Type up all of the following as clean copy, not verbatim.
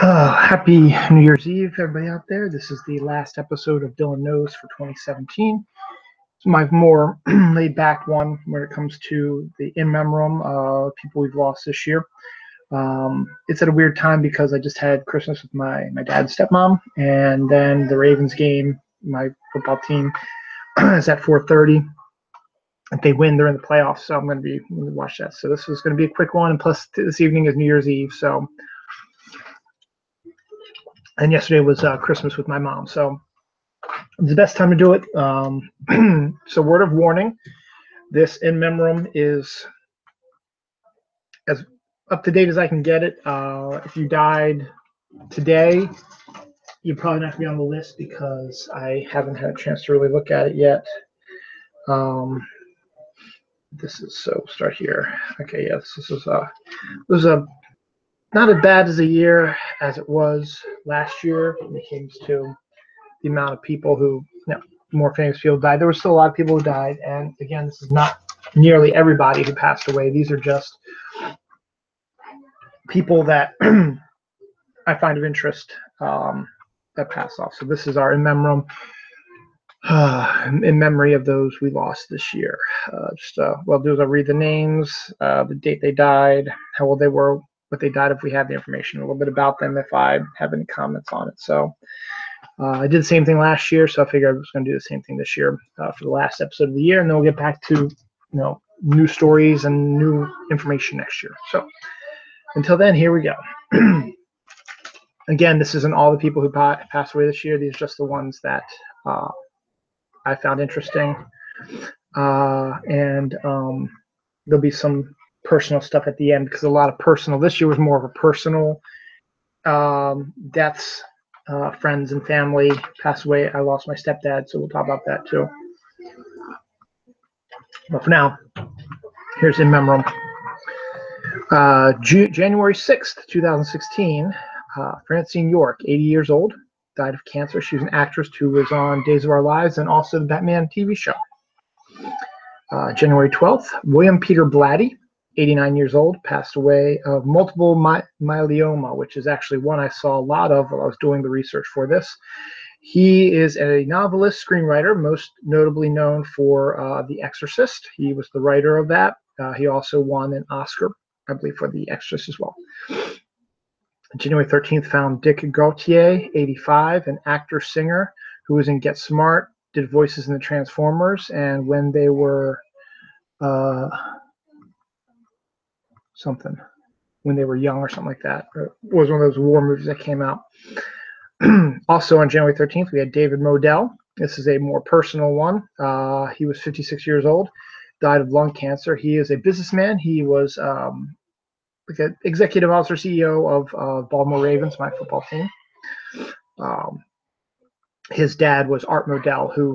Happy New Year's Eve, everybody out there. This is the last episode of Dylan Knows for 2017. It's my more laid back one when it comes to the in memoriam people we've lost this year. It's at a weird time because I just had Christmas with my dad's stepmom, and then the Ravens game, my football team, is at 4:30. If they win, they're in the playoffs, so I'm going to watch that. So this is going to be a quick one, and plus this evening is New Year's Eve, so. And yesterday was Christmas with my mom, so it's the best time to do it. So word of warning, this in memoriam is as up to date as I can get it. If you died today, you're probably not going to be on the list because I haven't had a chance to really look at it yet. This is, so start here. Okay, yes, this was not as bad as a year as it was last year when it came to the amount of people who, more famous people died. There were still a lot of people who died, and again, this is not nearly everybody who passed away. These are just people that I find of interest that passed off. So this is our in memoriam, in memory of those we lost this year. What I'll do is I'll read the names, the date they died, how old they were, what they died if we have the information, a little bit about them if I have any comments on it. So I did the same thing last year, so I figured I was going to do the same thing this year for the last episode of the year, and then we'll get back to new stories and new information next year. So until then, here we go. Again, this isn't all the people who passed away this year. These are just the ones that I found interesting, and there'll be some personal stuff at the end because a lot of personal. This year was more of a personal deaths. Friends and family passed away. I lost my stepdad, so we'll talk about that too. But for now, here's in memoriam. January 6th, 2016, Francine York, 80 years old, died of cancer. She was an actress who was on Days of Our Lives and also the Batman TV show. January 12th, William Peter Blatty, 89 years old, passed away of multiple myeloma, which is actually one I saw a lot of while I was doing the research for this. He is a novelist, screenwriter, most notably known for The Exorcist. He was the writer of that. He also won an Oscar, I believe, for The Exorcist as well. January 13th found Dick Gautier, 85, an actor, singer, who was in Get Smart, did voices in the Transformers, and when they were when they were young or something like that. It was one of those war movies that came out. Also on January 13th, we had David Modell. This is a more personal one. He was 56 years old, died of lung cancer. He is a businessman. He was like an executive officer, CEO of Baltimore Ravens, my football team. His dad was Art Modell, who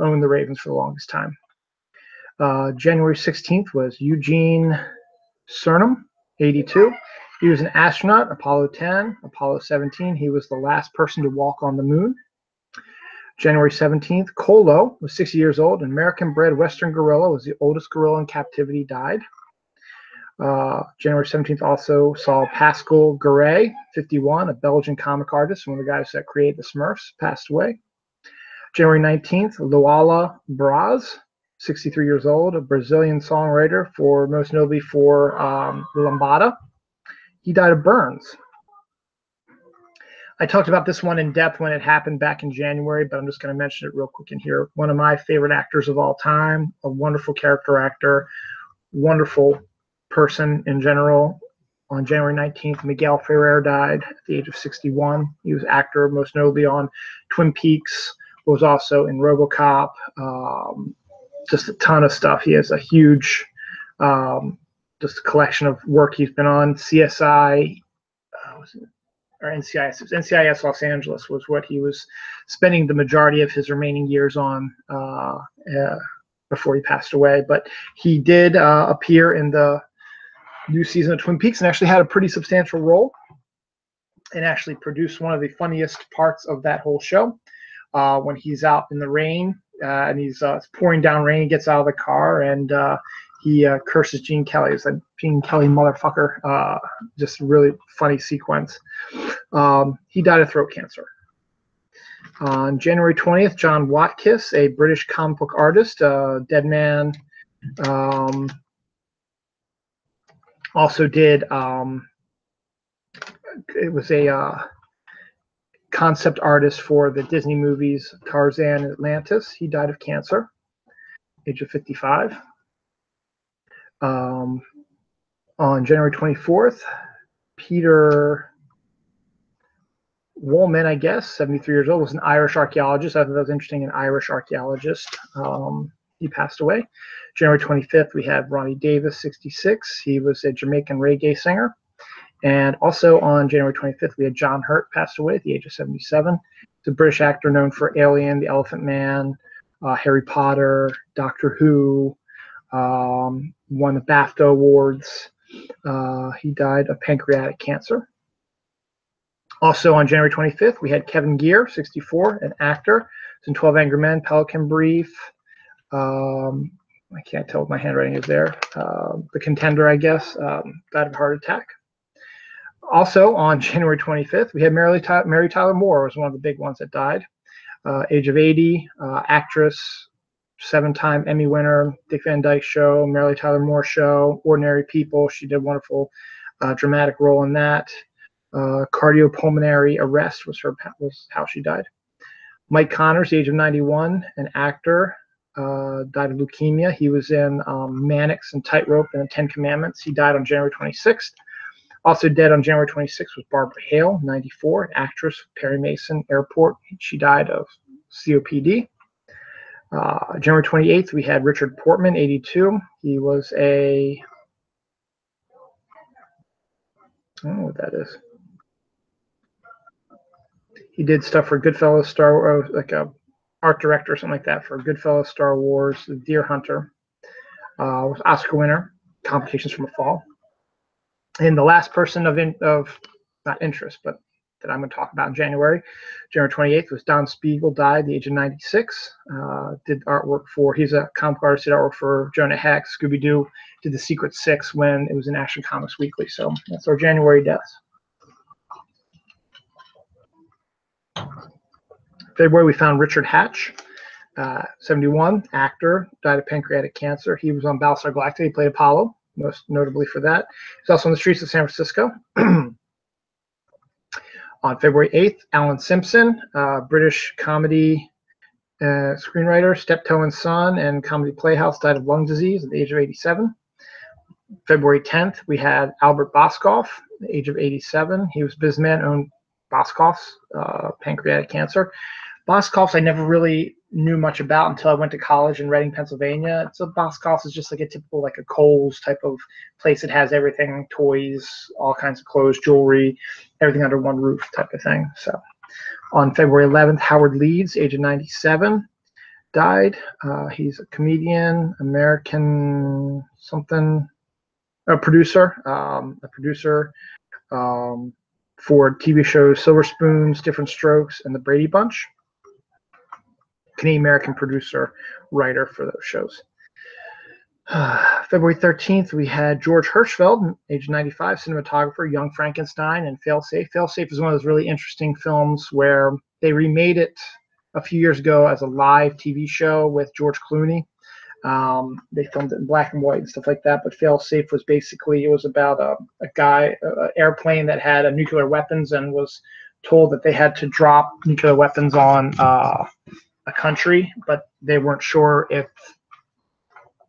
owned the Ravens for the longest time. January 16th was Eugene Cernan, 82. He was an astronaut, Apollo 10, Apollo 17. He was the last person to walk on the moon. January 17th, Colo was 60 years old, an American-bred Western gorilla, was the oldest gorilla in captivity, died. January 17th also saw Pascal Garay, 51, a Belgian comic artist, one of the guys that created the Smurfs, passed away. January 19th, Luala Braz, 63 years old, a Brazilian songwriter, most notably for Lambada. He died of burns. I talked about this one in depth when it happened back in January, but I'm just going to mention it real quick in here. One of my favorite actors of all time, a wonderful character actor, wonderful person in general. On January 19th, Miguel Ferrer died at the age of 61. He was actor, most notably on Twin Peaks, was also in RoboCop, just a ton of stuff. He has a huge just a collection of work he's been on. CSI, or NCIS. NCIS Los Angeles was what he was spending the majority of his remaining years on before he passed away. But he did appear in the new season of Twin Peaks and actually had a pretty substantial role and actually produced one of the funniest parts of that whole show when he's out in the rain and he's pouring down rain. He gets out of the car and he curses Gene Kelly. It's a Gene Kelly motherfucker. Just really funny sequence. He died of throat cancer. On January 20th, John Watkiss, a British comic book artist, dead man. Also did, it was a concept artist for the Disney movies Tarzan and Atlantis. He died of cancer, age of 55. On January 24th, Peter Woolman, I guess, 73 years old, was an Irish archaeologist. I thought that was interesting, an Irish archaeologist. He passed away. January 25th, we had Ronnie Davis, 66. He was a Jamaican reggae singer. And also on January 25th, we had John Hurt passed away at the age of 77. He's a British actor known for Alien, The Elephant Man, Harry Potter, Doctor Who, won the BAFTA Awards. He died of pancreatic cancer. Also on January 25th, we had Kevin Gear, 64, an actor. He's in 12 Angry Men, Pelican Brief. I can't tell what my handwriting is there. The Contender, I guess, died of a heart attack. Also on January 25th, we had Mary Tyler Moore, was one of the big ones that died. Age of 80, actress, 7-time Emmy winner, Dick Van Dyke Show, Mary Tyler Moore Show, Ordinary People. She did a wonderful dramatic role in that. Cardiopulmonary arrest was how she died. Mike Connors, the age of 91, an actor, died of leukemia. He was in Mannix and Tightrope and the 10 Commandments. He died on January 26th. Also dead on January 26th was Barbara Hale, 94, an actress, Perry Mason Airport. She died of COPD. January 28th, we had Richard Portman, 82. He was a, I don't know what that is. He did stuff for Goodfellas, Star Wars, like a art director or something like that for Goodfellas, Star Wars, The Deer Hunter. Was Oscar winner, Complications from a Fall. And the last person of not interest, but that I'm going to talk about in January 28th, was Don Spiegel, died at the age of 96. Did artwork for, he's a comic artist, did artwork for Jonah Hex, Scooby-Doo, did The Secret Six when it was in Action Comics Weekly. So that's our January deaths. February, we found Richard Hatch, 71, actor, died of pancreatic cancer. He was on Battlestar Galactica. He played Apollo, most notably for that. He's also on the streets of San Francisco. On February 8th, Alan Simpson, British comedy screenwriter, Steptoe and Son, and Comedy Playhouse, died of lung disease at the age of 87. February 10th, we had Albert Boscov, the age of 87. He was a businessman, owned Boscov's, pancreatic cancer. Boscov's I never really knew much about until I went to college in Reading, Pennsylvania. So Boscov's is just like a typical, like a Kohl's type of place that has everything, toys, all kinds of clothes, jewelry, everything under one roof type of thing. So on February 11th, Howard Leeds, age of 97, died. He's a comedian, American something, a producer for TV shows Silver Spoons, Different Strokes, and The Brady Bunch. Canadian-American producer, writer for those shows. February 13th, we had George Hirschfeld, age 95, cinematographer, Young Frankenstein, and Failsafe. Failsafe is one of those really interesting films where they remade it a few years ago as a live TV show with George Clooney. They filmed it in black and white and stuff like that, but Failsafe was basically, it was about a guy, an airplane that had nuclear weapons and was told that they had to drop nuclear weapons on a country, but they weren't sure if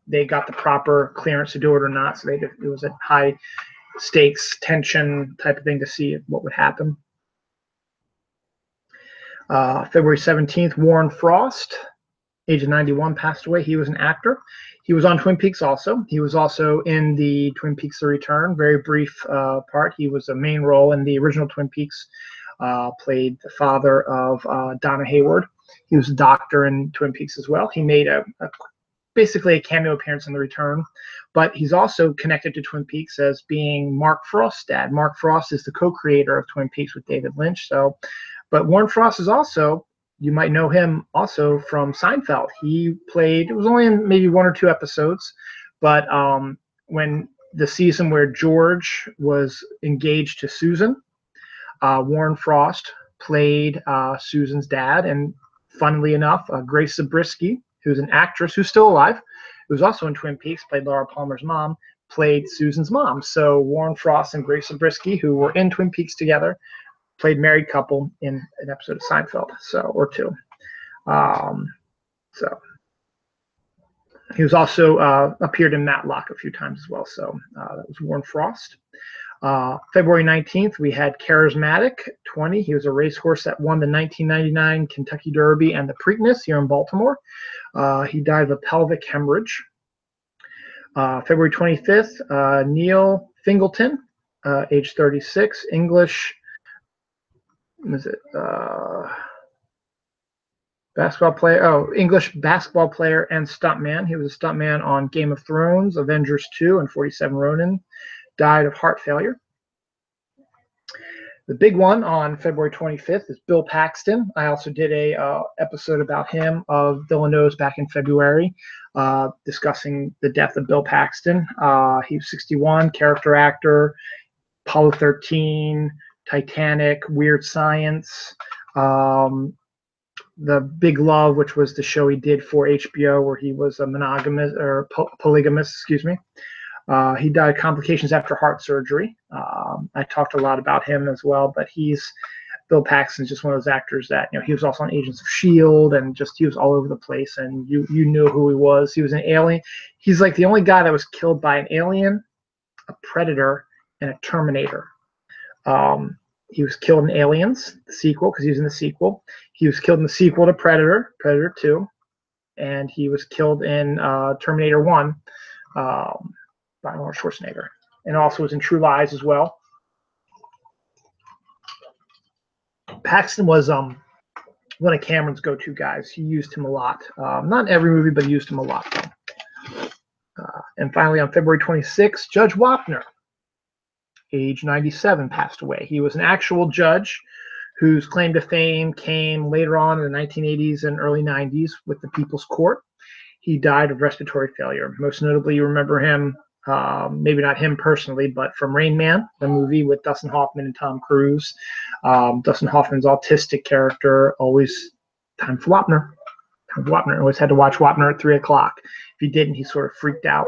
they got the proper clearance to do it or not. So it was a high stakes tension type of thing to see what would happen. February 17th, Warren Frost, age of 91, passed away. He was an actor. He was on Twin Peaks also. He was also in the Twin Peaks The Return, very brief part. He was a main role in the original Twin Peaks, played the father of Donna Hayward. He was a doctor in Twin Peaks as well. He made basically a cameo appearance in The Return, but he's also connected to Twin Peaks as being Mark Frost's dad. Mark Frost is the co-creator of Twin Peaks with David Lynch. So, but Warren Frost is also, you might know him also from Seinfeld. He played, it was only in maybe 1 or 2 episodes, But when the season where George was engaged to Susan, Warren Frost played Susan's dad, and funnily enough, Grace Zabriskie, who's an actress who's still alive, who's also in Twin Peaks, played Laura Palmer's mom, played Susan's mom. So Warren Frost and Grace Zabriskie, who were in Twin Peaks together, played married couple in an episode of Seinfeld, or two. So he was also appeared in Matlock a few times as well. So that was Warren Frost. February 19th, we had Charismatic 20. He was a racehorse that won the 1999 Kentucky Derby and the Preakness here in Baltimore. He died of a pelvic hemorrhage. February 25th, Neil Fingleton, age 36, English, basketball player. English basketball player and stuntman. He was a stuntman on Game of Thrones, Avengers 2, and 47 Ronin. Died of heart failure. The big one on February 25th is Bill Paxton. I also did a episode about him of Villanos back in February, discussing the death of Bill Paxton. He was 61, character actor, Apollo 13, Titanic, Weird Science, The Big Love, which was the show he did for HBO where he was a monogamous or polygamous, excuse me. He died of complications after heart surgery. I talked a lot about him as well, but Bill Paxton's just one of those actors that, he was also on Agents of S.H.I.E.L.D. and he was all over the place, and you knew who he was. He was an alien. He's like the only guy that was killed by an alien, a predator, and a Terminator. He was killed in Aliens, the sequel, because he was in the sequel. He was killed in the sequel to Predator 2, and he was killed in Terminator 1. By Arnold Schwarzenegger, and also was in True Lies as well. Paxton was one of Cameron's go-to guys. He used him a lot. Not in every movie, but he used him a lot. And finally, on February 26th, Judge Wapner, age 97, passed away. He was an actual judge whose claim to fame came later on in the 1980s and early 90s with the People's Court. He died of respiratory failure. Most notably, you remember him, maybe not him personally, but from Rain Man, the movie with Dustin Hoffman and Tom Cruise. Dustin Hoffman's autistic character, always time for Wapner. Always had to watch Wapner at 3 o'clock. If he didn't, he sort of freaked out.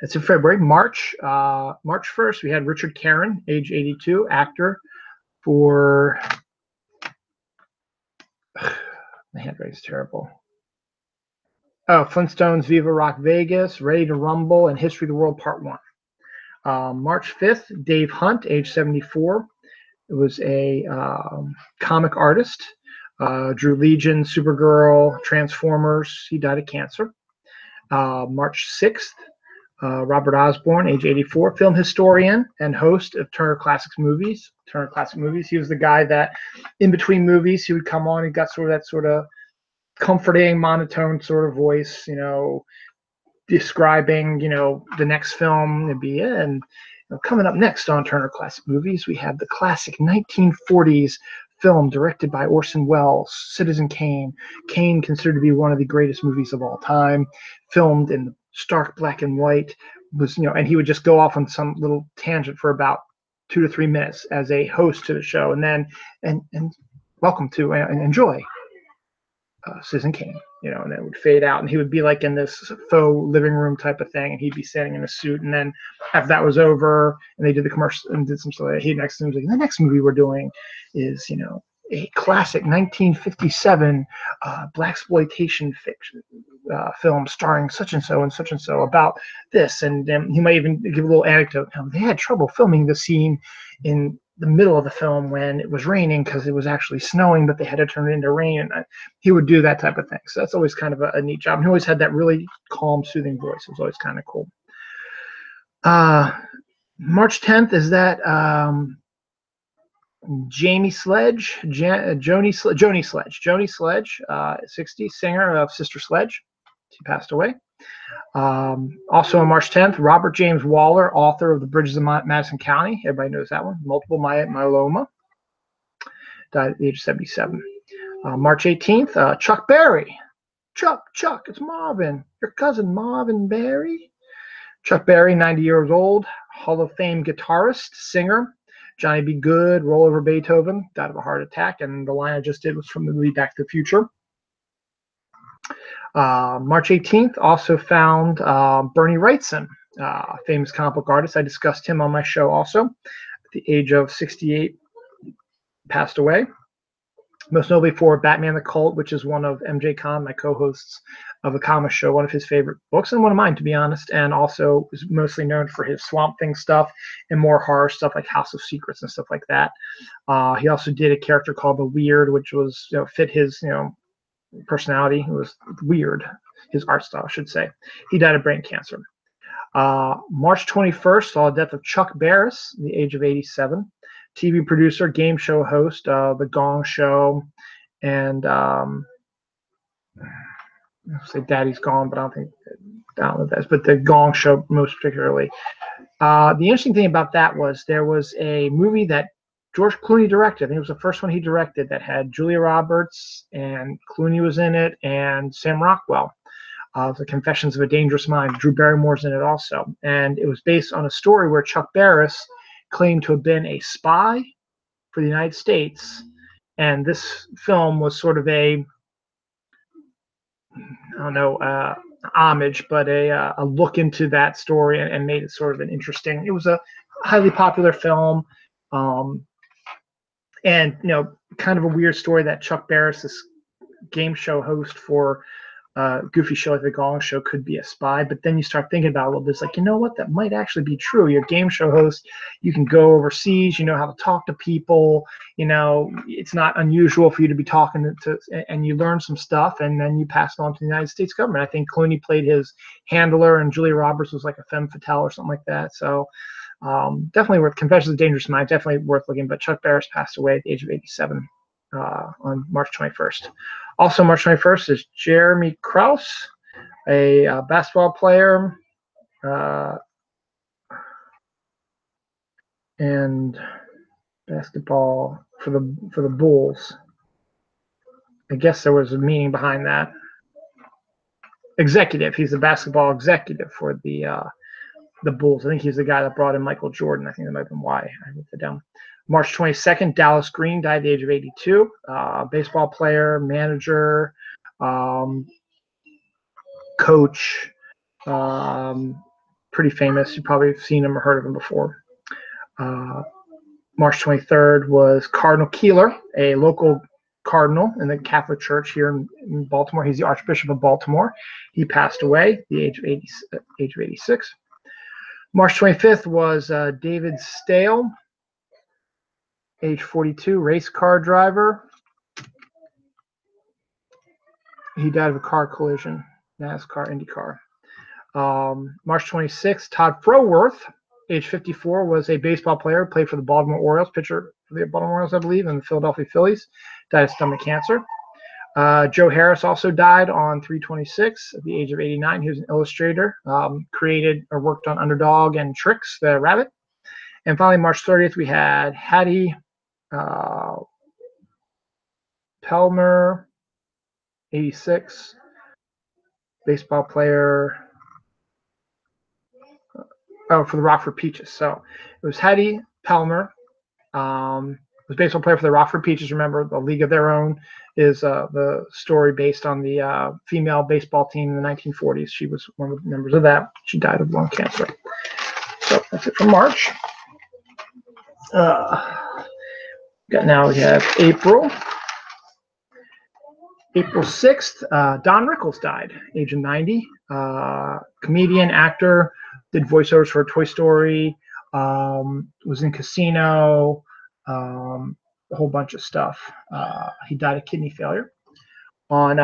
That's in February. March 1st, we had Richard Caron, age 82, actor for my handwriting's terrible. Flintstones, Viva Rock Vegas, Ready to Rumble, and History of the World Part 1. March 5th, Dave Hunt, age 74. It was a comic artist. Drew Legion, Supergirl, Transformers. He died of cancer. March 6th, Robert Osborne, age 84, film historian and host of Turner Classic Movies. He was the guy that in between movies, he would come on and got that sort of comforting, monotone sort of voice, describing, the next film. It'd be, and coming up next on Turner Classic Movies, we have the classic 1940s film directed by Orson Welles, Citizen Kane. Kane, considered to be one of the greatest movies of all time, filmed in stark black and white, was, and he would just go off on some little tangent for about 2 to 3 minutes as a host to the show, and then and welcome to and enjoy Citizen Kane, and it would fade out, and he would be like in this faux living room type of thing, and he'd be standing in a suit, and then after that was over, and they did the commercial and did some sort of, he next was like, the next movie we're doing is, a classic 1957 blaxploitation fiction film starring such and so about this, and he might even give a little anecdote. They had trouble filming the scene in the middle of the film when it was raining because it was actually snowing, but they had to turn it into rain, and he would do that type of thing. So that's always kind of a neat job. And he always had that really calm, soothing voice. It was always kind of cool. March 10th is that Joni Sledge, 60, singer of Sister Sledge. She passed away. Also on March 10th, Robert James Waller, author of The Bridges of Madison County. Everybody knows that one. Multiple myeloma. Died at the age of 77. March 18th, Chuck Berry. Chuck, it's Marvin, your cousin Marvin Berry. Chuck Berry, 90 years old, Hall of Fame guitarist, singer. Johnny B. Good, Roll Over Beethoven, died of a heart attack, and the line I just did was from the movie Back to the Future. March 18th, also found Bernie Wrightson, famous comic book artist. I discussed him on my show also. At the age of 68, passed away. Most notably for Batman the Cult, which is one of MJ Khan, my co-hosts of the comic show, one of his favorite books, and one of mine, to be honest, and also is mostly known for his Swamp Thing stuff and more horror stuff like House of Secrets and stuff like that. He also did a character called The Weird, which was, fit his, personality. It was weird, his art style, I should say. He died of brain cancer. March 21st saw the death of Chuck Barris at the age of 87. TV producer, game show host, The Gong Show, and I say Daddy's Gone, but I don't know that is, but The Gong Show most particularly. The interesting thing about that was there was a movie that George Clooney directed. I think it was the first one he directed that had Julia Roberts, and Clooney was in it, and Sam Rockwell. The Confessions of a Dangerous Mind. Drew Barrymore's in it also. And it was based on a story where Chuck Barris claimed to have been a spy for the United States. And this film was sort of a, homage, but a look into that story and made it sort of an interesting, it was a highly popular film. And, kind of a weird story that Chuck Barris, this game show host for goofy show like The Gong Show, could be a spy. But then you start thinking about, well, there's like, what, that might actually be true. You're a game show host, you can go overseas, you know how to talk to people, it's not unusual for you to be talking to, and you learn some stuff, and then you pass it on to the United States government. I think Clooney played his handler, and Julia Roberts was like a femme fatale or something like that. So definitely worth, Confessions of a Dangerous Mind, definitely worth looking. But Chuck Barris passed away at the age of 87 on March 21st. Also, March 21st is Jeremy Krause, a basketball player and basketball for the Bulls. I guess there was a meaning behind that. Executive. He's the basketball executive for the Bulls. I think he's the guy that brought in Michael Jordan. I think that might have been why I wrote it down. March 22nd, Dallas Green died at the age of 82. Baseball player, manager, coach, pretty famous. You probably have seen him or heard of him before. March 23rd was Cardinal Keeler, a local cardinal in the Catholic Church here in Baltimore. He's the Archbishop of Baltimore. He passed away at the age of 86. March 25th was David Stale, age 42, race car driver. He died of a car collision, NASCAR, IndyCar. March 26th, Todd Froworth, age 54, was a baseball player, played for the Baltimore Orioles, pitcher for the Baltimore Orioles, I believe, and the Philadelphia Phillies. Died of stomach cancer. Joe Harris also died on 3/26 at the age of 89. He was an illustrator, created or worked on Underdog and Trix, the rabbit. And finally, March 30th, we had Hattie Pelmer, 86, baseball player for the Rockford Peaches. So it was Hattie Pelmer, was a baseball player for the Rockford Peaches. Remember, the League of Their Own is the story based on the female baseball team in the 1940s. She was one of the members of that. She died of lung cancer. So that's it for March. Now we have April. April 6th, Don Rickles died, age of 90. Comedian, actor, did voiceovers for Toy Story, was in Casino, a whole bunch of stuff. He died of kidney failure. On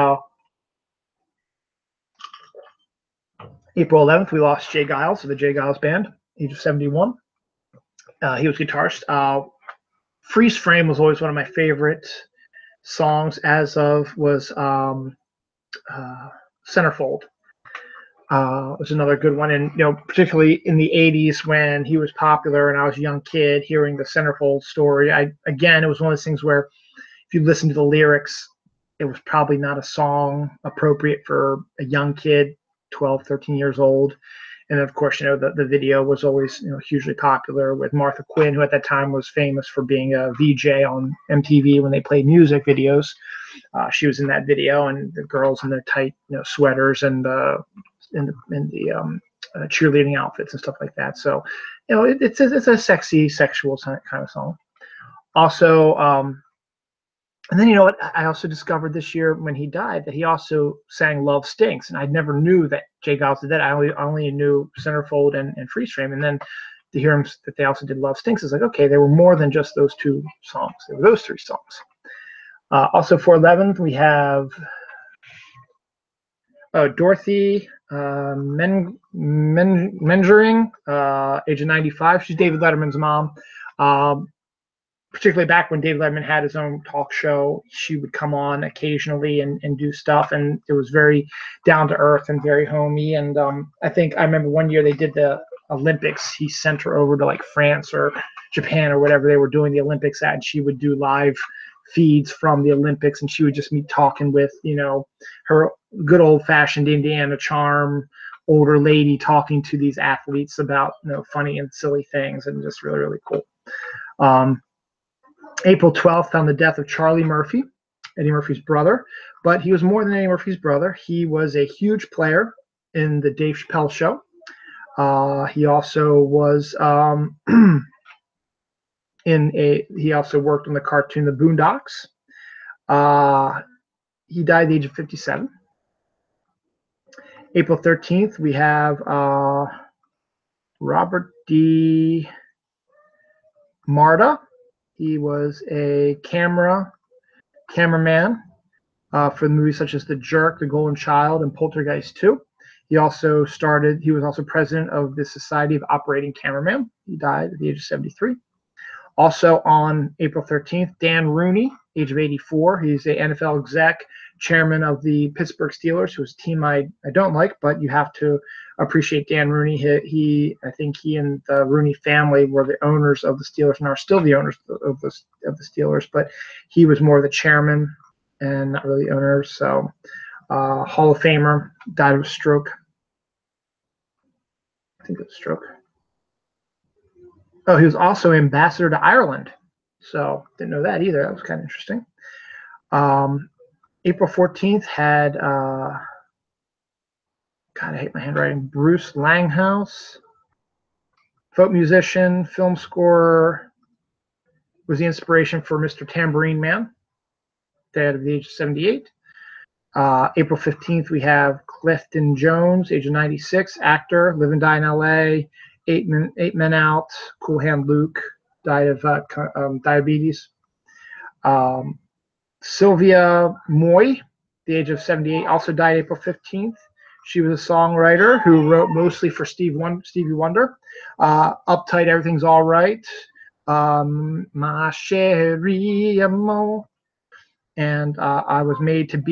April 11th, we lost Jay Giles of the Jay Giles Band, age of 71. He was guitarist. Freeze Frame was always one of my favorite songs, as of was Centerfold. Was another good one. And, particularly in the 80s when he was popular and I was a young kid hearing the Centerfold story, it was one of those things where if you listen to the lyrics, it was probably not a song appropriate for a young kid, 12, 13 years old. And of course, the video was always, hugely popular with Martha Quinn, who at that time was famous for being a VJ on MTV when they played music videos. She was in that video, and the girls in their tight, sweaters and in the cheerleading outfits and stuff like that. So, it's a sexy, sexual kind of song. Also, and then what I also discovered this year when he died, that he also sang "Love Stinks," and I never knew that Jay Giles did that. I only knew Centerfold and Freeze Frame, and then to hear him that they also did "Love Stinks" is like, okay, there were more than just those two songs. There were those three songs. Also for 11th, we have Dorothy Mengering, age of 95. She's David Letterman's mom. Particularly back when David Letterman had his own talk show, she would come on occasionally and do stuff, and it was very down to earth and very homey. And I remember one year they did the Olympics. He sent her over to like France or Japan or whatever they were doing the Olympics at, and she would do live feeds from the Olympics, and she would just be talking with, her good old fashioned Indiana charm, older lady talking to these athletes about, funny and silly things, and just really, really cool. April 12th found the death of Charlie Murphy, Eddie Murphy's brother, but he was more than Eddie Murphy's brother. He was a huge player in the Dave Chappelle show. He also was he also worked on the cartoon The Boondocks. He died at the age of 57. April 13th, we have Robert D. Marta. He was a cameraman for the movies such as The Jerk, The Golden Child, and Poltergeist 2. He was also president of the Society of Operating Cameramen. He died at the age of 73. Also on April 13th, Dan Rooney, age of 84. He's a NFL exec, chairman of the Pittsburgh Steelers, who's a team I don't like, but you have to appreciate Dan Rooney. I think he and the Rooney family were the owners of the Steelers and are still the owners of the Steelers, but he was more the chairman and not really the owner. So Hall of Famer, died of a stroke. I think it was a stroke. Oh, he was also ambassador to Ireland. So didn't know that either. That was kind of interesting. April 14th had, God, I hate my handwriting, Bruce Langhouse, folk musician, film scorer, was the inspiration for Mr. Tambourine Man, dead at the age of 78. April 15th, we have Clifton Jones, age of 96, actor, live and die in LA, Eight Men Out, Cool Hand Luke, died of diabetes. Sylvia Moy, the age of 78, also died April 15th. She was a songwriter who wrote mostly for Stevie Wonder. Uptight, Everything's All Right, Ma Chérie Amour, and I Was Made to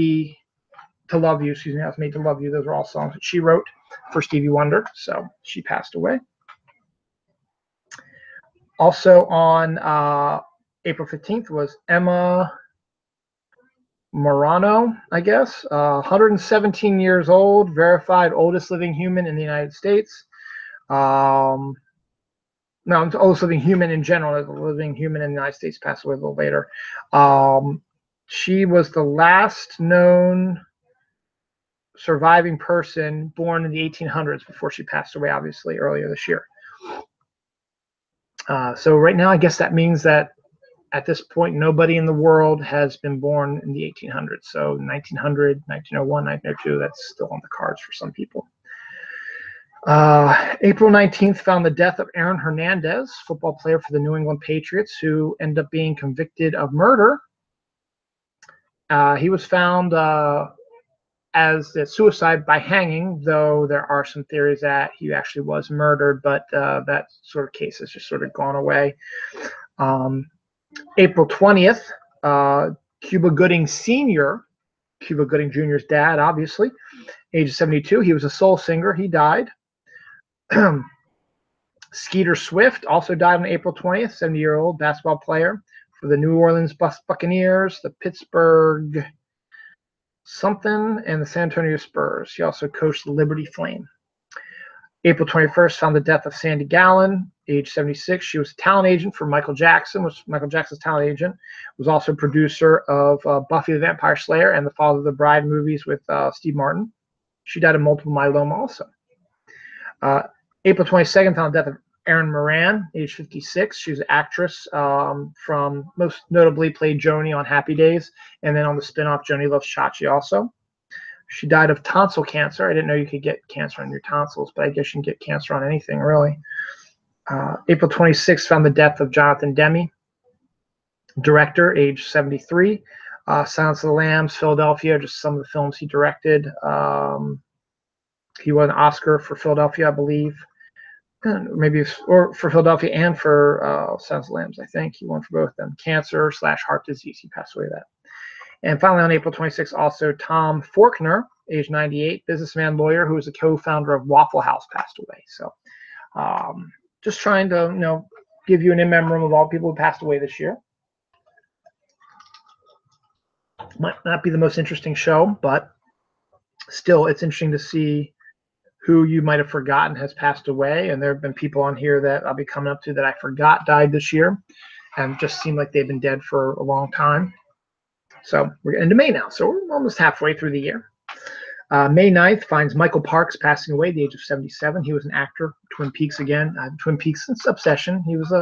Love You. Excuse me, I Was Made to Love You. Those are all songs that she wrote for Stevie Wonder. So she passed away. Also on April 15th was Emma Morano, I guess, 117 years old, verified oldest living human in the United States. No, oldest living human in general. The living human in the United States passed away a little later. She was the last known surviving person born in the 1800s before she passed away, obviously, earlier this year. So right now, I guess that means that at this point, nobody in the world has been born in the 1800s. So 1900, 1901, 1902, that's still on the cards for some people. April 19th found the death of Aaron Hernandez, football player for the New England Patriots, who ended up being convicted of murder. He was found as a suicide by hanging, though there are some theories that he actually was murdered, but that sort of case has just sort of gone away. April 20th, Cuba Gooding Sr., Cuba Gooding Jr.'s dad, obviously, age of 72. He was a soul singer. He died. Skeeter Swift also died on April 20th, 70-year-old basketball player for the New Orleans Buccaneers, the Pittsburgh something and the San Antonio Spurs. He also coached the Liberty Flame. April 21st found the death of Sandy Gallen, age 76. She was a talent agent for Michael Jackson, was Michael Jackson's talent agent. Was also a producer of Buffy the Vampire Slayer and the Father of the Bride movies with Steve Martin. She died of multiple myeloma also. April 22nd found the death of Erin Moran, age 56. She was an actress from, most notably played Joni on Happy Days, and then on the spinoff Joni Loves Chachi also. She died of tonsil cancer. I didn't know you could get cancer on your tonsils, but I guess you can get cancer on anything, really. April 26th found the death of Jonathan Demme, director, age 73. Silence of the Lambs, Philadelphia, just some of the films he directed. He won an Oscar for Philadelphia, I believe. Maybe, or for Philadelphia and for Silence of the Lambs, I think. He won for both of them. Cancer/heart disease. He passed away of that. And finally, on April 26th, also Tom Faulkner, age 98, businessman, lawyer, who was a co-founder of Waffle House, passed away. So just trying to, give you an in memoriam of all people who passed away this year. Might not be the most interesting show, but still, it's interesting to see who you might have forgotten has passed away. And there have been people on here that I'll be coming up to that I forgot died this year and just seemed like they've been dead for a long time. So we're into May now, so we're almost halfway through the year. May 9th finds Michael Parks passing away at the age of 77. He was an actor, Twin Peaks again, Twin Peaks Obsession. He was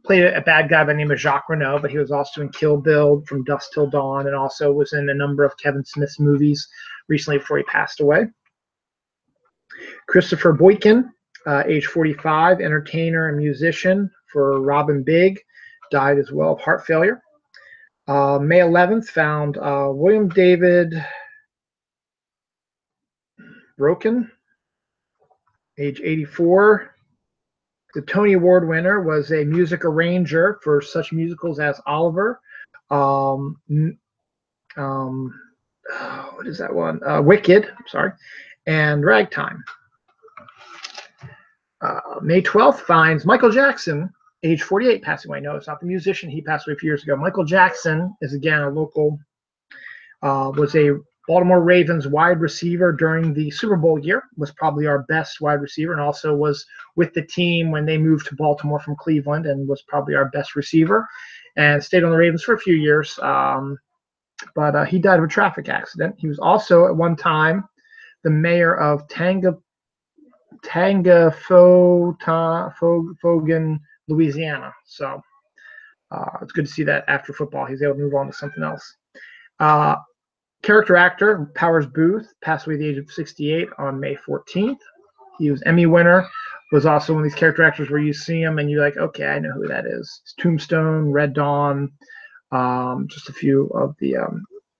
played a bad guy by the name of Jacques Renault, but he was also in Kill Bill, From Dusk Till Dawn, and also was in a number of Kevin Smith's movies recently before he passed away. Christopher Boykin, age 45, entertainer and musician for Robin Big, died as well of heart failure. May 11th found William David Broken, age 84. The Tony Award winner, was a music arranger for such musicals as Oliver, what is that one? Wicked, sorry, and Ragtime. May 12th finds Michael Jackson, age 48, passing away. No, it's not the musician. He passed away a few years ago. Michael Jackson is, again, a local, was a Baltimore Ravens wide receiver during the Super Bowl year, was probably our best wide receiver, and also was with the team when they moved to Baltimore from Cleveland and was probably our best receiver, and stayed on the Ravens for a few years. But he died of a traffic accident. He was also at one time the mayor of Tangafogan, Louisiana. So it's good to see that after football he's able to move on to something else. Character actor Powers Booth passed away at the age of 68 on May 14th. He was Emmy winner, was also one of these character actors where you see him and you're like, okay, I know who that is. It's Tombstone, Red Dawn, just a few of the,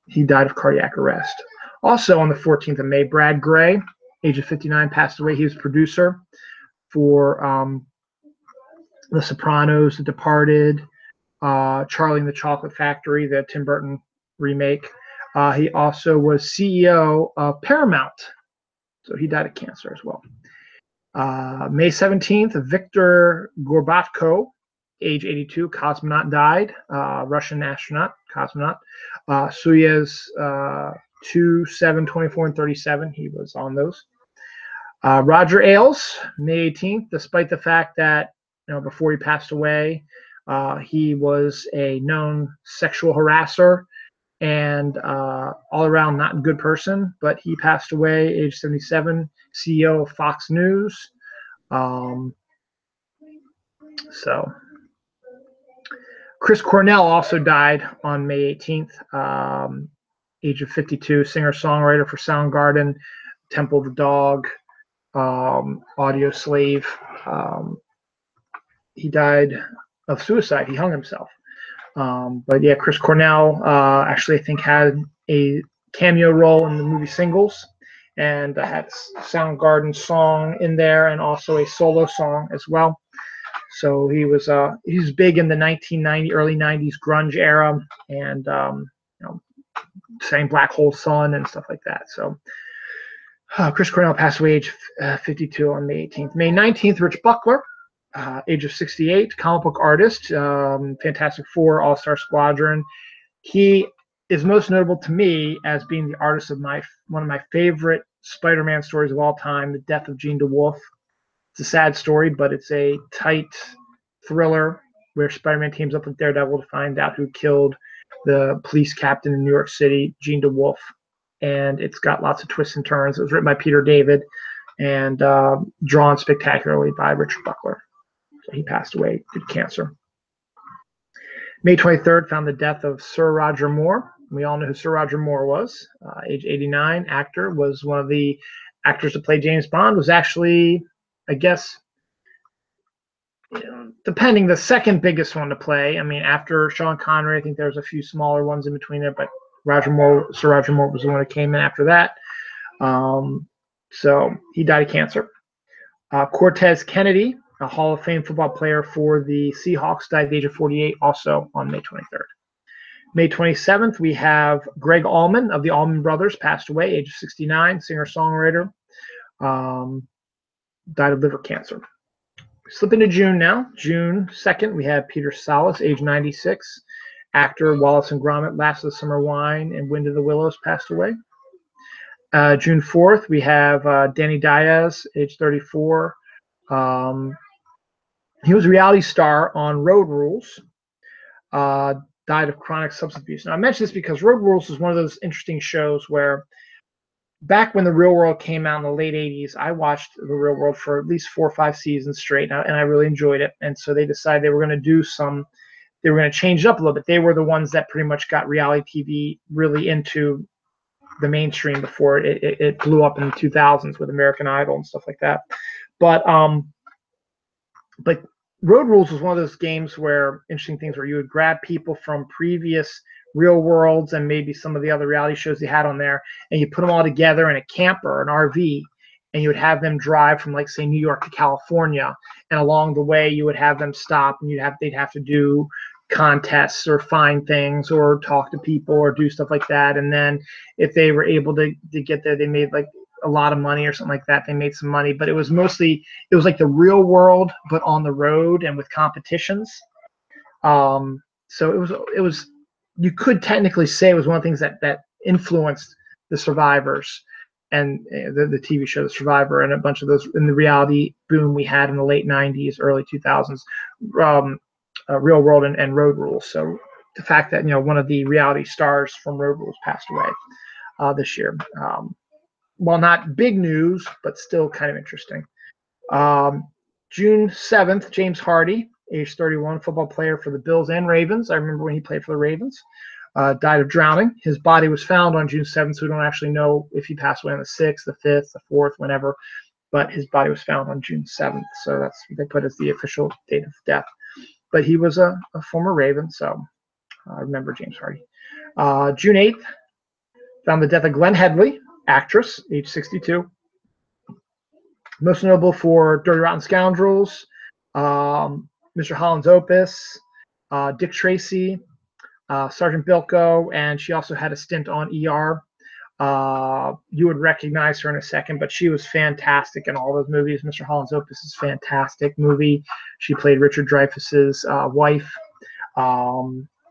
he died of cardiac arrest. Also on the 14th of May, Brad Gray, age of 59, passed away. He was producer for The Sopranos, The Departed, Charlie and the Chocolate Factory, the Tim Burton remake. He also was CEO of Paramount, so he died of cancer as well. May 17th, Viktor Gorbatko, age 82, cosmonaut, died. Russian astronaut, cosmonaut. Soyuz 2, 7, 24, and 37, he was on those. Roger Ailes, May 18th, despite the fact that before he passed away, he was a known sexual harasser and all around not a good person, but he passed away age 77, CEO of Fox News. So Chris Cornell also died on May 18th, age of 52, singer-songwriter for Soundgarden, Temple of the Dog, Audio Slave. He died of suicide. He hung himself. But yeah, Chris Cornell actually I think had a cameo role in the movie Singles, and had a Soundgarden song in there and also a solo song as well. So he was big in the 1990 early 90s grunge era, and sang Black Hole Sun and stuff like that. So Chris Cornell passed away age 52 on May 18th. May 19th, Rich Buckler, age of 68, comic book artist, Fantastic Four, All-Star Squadron. He is most notable to me as being the artist of one of my favorite Spider-Man stories of all time, The Death of Jean DeWolf. It's a sad story, but it's a tight thriller where Spider-Man teams up with Daredevil to find out who killed the police captain in New York City, Jean DeWolf. And it's got lots of twists and turns. It was written by Peter David and drawn spectacularly by Richard Buckler. So he passed away due to cancer. May 23rd found the death of Sir Roger Moore. We all know who Sir Roger Moore was. Age 89, actor, was one of the actors that played James Bond, was actually, I guess, depending, the second biggest one to play. I mean, after Sean Connery, I think there's a few smaller ones in between there, but Sir Roger Moore was the one that came in after that. So he died of cancer. Cortez Kennedy, a Hall of Fame football player for the Seahawks, died at the age of 48, also on May 23rd. May 27th, we have Greg Allman of the Allman Brothers, passed away, age of 69, singer-songwriter, died of liver cancer. Slip into June now. June 2nd, we have Peter Sallis, age 96, actor, Wallace and Gromit, Last of the Summer Wine, and Wind of the Willows, passed away. June 4th, we have Danny Diaz, age 34. He was a reality star on Road Rules. Died of chronic substance abuse. Now, I mention this because Road Rules is one of those interesting shows where back when The Real World came out in the late 80s, I watched The Real World for at least 4 or 5 seasons straight, and I really enjoyed it. And so they decided they were going to change it up a little bit. They were the ones that pretty much got reality TV really into the mainstream before it blew up in the 2000s with American Idol and stuff like that. But Road Rules was one of those games where interesting things where you would grab people from previous Real Worlds and maybe some of the other reality shows they had on there, and you put them all together in a camper, an RV, and you would have them drive from, like, say, New York to California, and along the way you would have them stop, and they'd have to do contests or find things or talk to people or do stuff like that. And then if they were able to get there, they made like a lot of money or something like that. They made some money, but it was like the Real World, but on the road and with competitions. So it was, you could technically say it was one of the things that influenced The Survivors and the TV show The Survivor and a bunch of those in the reality boom we had in the late 90s, early 2000s, Real World and Road Rules. So the fact that, one of the reality stars from Road Rules passed away this year. Well, not big news, but still kind of interesting. June 7th, James Hardy, age 31, football player for the Bills and Ravens. I remember when he played for the Ravens. Died of drowning. His body was found on June 7th, so we don't actually know if he passed away on the 6th, the 5th, the 4th, whenever. But his body was found on June 7th, so that's what they put as the official date of death. But he was a former Raven, so I remember James Hardy. June 8th, found the death of Glenn Headley, actress, age 62. Most notable for Dirty Rotten Scoundrels, Mr. Holland's Opus, Dick Tracy, Sergeant Bilko, and she also had a stint on ER. You would recognize her in a second, but she was fantastic in all those movies. Mr. Holland's Opus is a fantastic movie. She played Richard Dreyfuss's wife.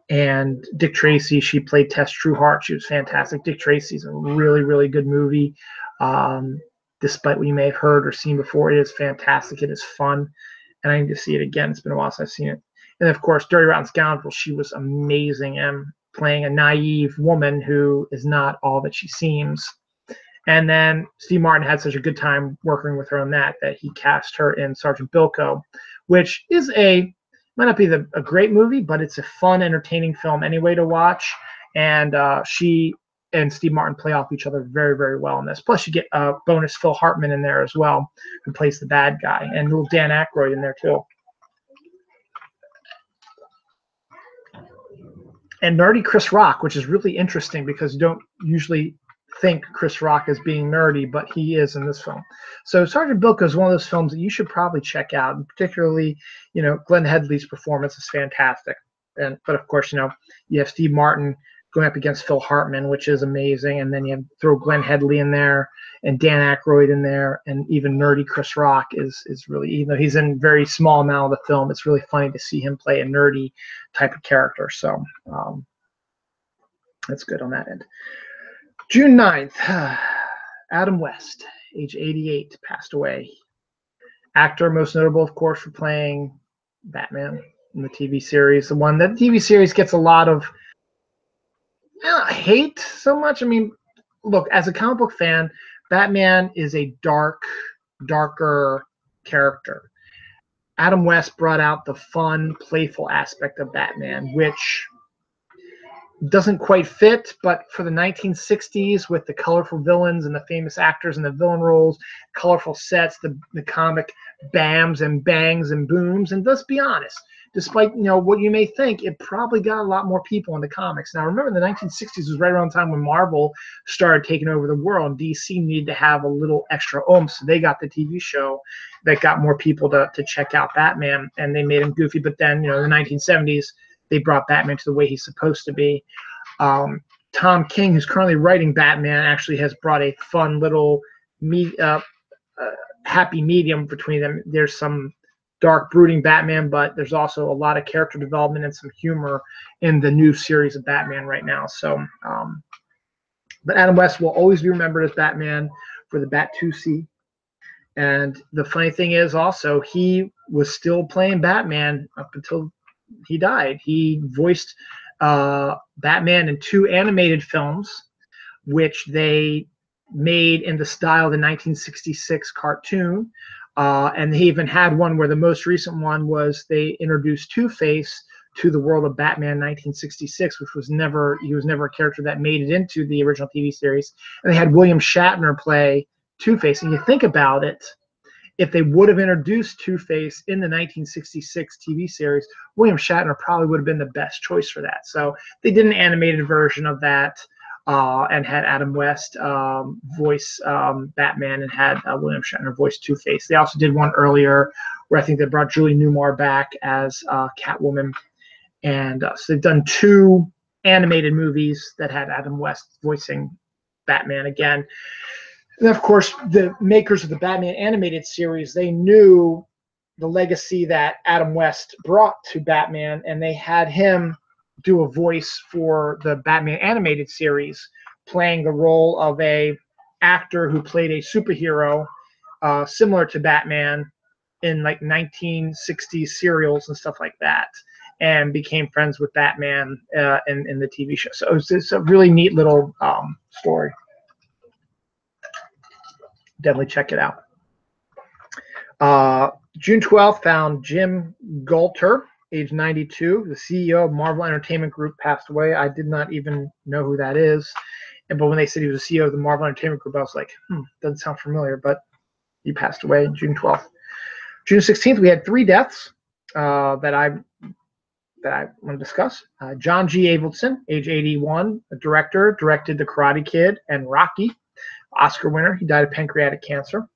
And Dick Tracy, she played Tess Trueheart. She was fantastic. Dick Tracy's a really, really good movie. Despite what you may have heard or seen before, it is fantastic. It is fun. And I need to see it again. It's been a while since I've seen it. And of course, Dirty Rotten Scoundrels, she was amazing and playing a naive woman who is not all that she seems. And then Steve Martin had such a good time working with her on that he cast her in Sergeant Bilko, which is might not be a great movie, but it's a fun, entertaining film anyway to watch. And she and Steve Martin play off each other very, very well in this. Plus, you get a bonus Phil Hartman in there as well, who plays the bad guy, and little Dan Aykroyd in there too. And nerdy Chris Rock, which is really interesting because you don't usually think Chris Rock as being nerdy, but he is in this film. So Sergeant Bilko is one of those films that you should probably check out, and particularly, Glenn Headley's performance is fantastic. But of course, you have Steve Martin going up against Phil Hartman, which is amazing, and then you throw Glenn Headley in there and Dan Aykroyd in there, and even nerdy Chris Rock is really, even though he's in a very small amount of the film, it's really funny to see him play a nerdy type of character. So That's good on that end. June 9th, Adam West, age 88, passed away. Actor, most notable, of course, for playing Batman in the TV series. The one that TV series gets a lot of hate so much. I mean, look, as a comic book fan, Batman is a darker character. Adam West brought out the fun, playful aspect of Batman, which doesn't quite fit, but for the 1960s, with the colorful villains and the famous actors in the villain roles, colorful sets, the comic bams and bangs and booms, and let's be honest, despite what you may think, it probably got a lot more people into comics. Now, remember, the 1960s was right around the time when Marvel started taking over the world, and DC needed to have a little extra oomph, so they got the TV show that got more people to check out Batman, and they made him goofy. But then, in the 1970s, they brought Batman to the way he's supposed to be. Tom King, who's currently writing Batman, actually has brought a fun little happy medium between them. There's some dark, brooding Batman, but there's also a lot of character development and some humor in the new series of Batman right now. So, but Adam West will always be remembered as Batman for the Bat-2C. And the funny thing is also, he was still playing Batman up until he died. He voiced Batman in 2 animated films, which they made in the style of the 1966 cartoon. And they even had one where the most recent one was they introduced Two-Face to the world of Batman 1966, which was he was never a character that made it into the original TV series. And they had William Shatner play Two-Face. And you think about it, if they would have introduced Two-Face in the 1966 TV series, William Shatner probably would have been the best choice for that. So they did an animated version of that and had Adam West voice Batman, and had William Shatner voice Two-Face. They also did one earlier where I think they brought Julie Newmar back as Catwoman. And so they've done 2 animated movies that had Adam West voicing Batman again. And of course, the makers of the Batman animated series, they knew the legacy that Adam West brought to Batman, and they had him do a voice for the Batman animated series, playing the role of a actor who played a superhero similar to Batman in like 1960s serials and stuff like that, and became friends with Batman in the TV show. So it's a really neat little story. Definitely check it out. June 12th found Jim Galter, age 92, the CEO of Marvel Entertainment Group, passed away. I did not even know who that is. But when they said he was the CEO of the Marvel Entertainment Group, I was like, doesn't sound familiar, but he passed away June 12th. June 16th, we had 3 deaths that I want to discuss. John G. Avildsen, age 81, a director, directed The Karate Kid and Rocky. Oscar winner. He died of pancreatic cancer.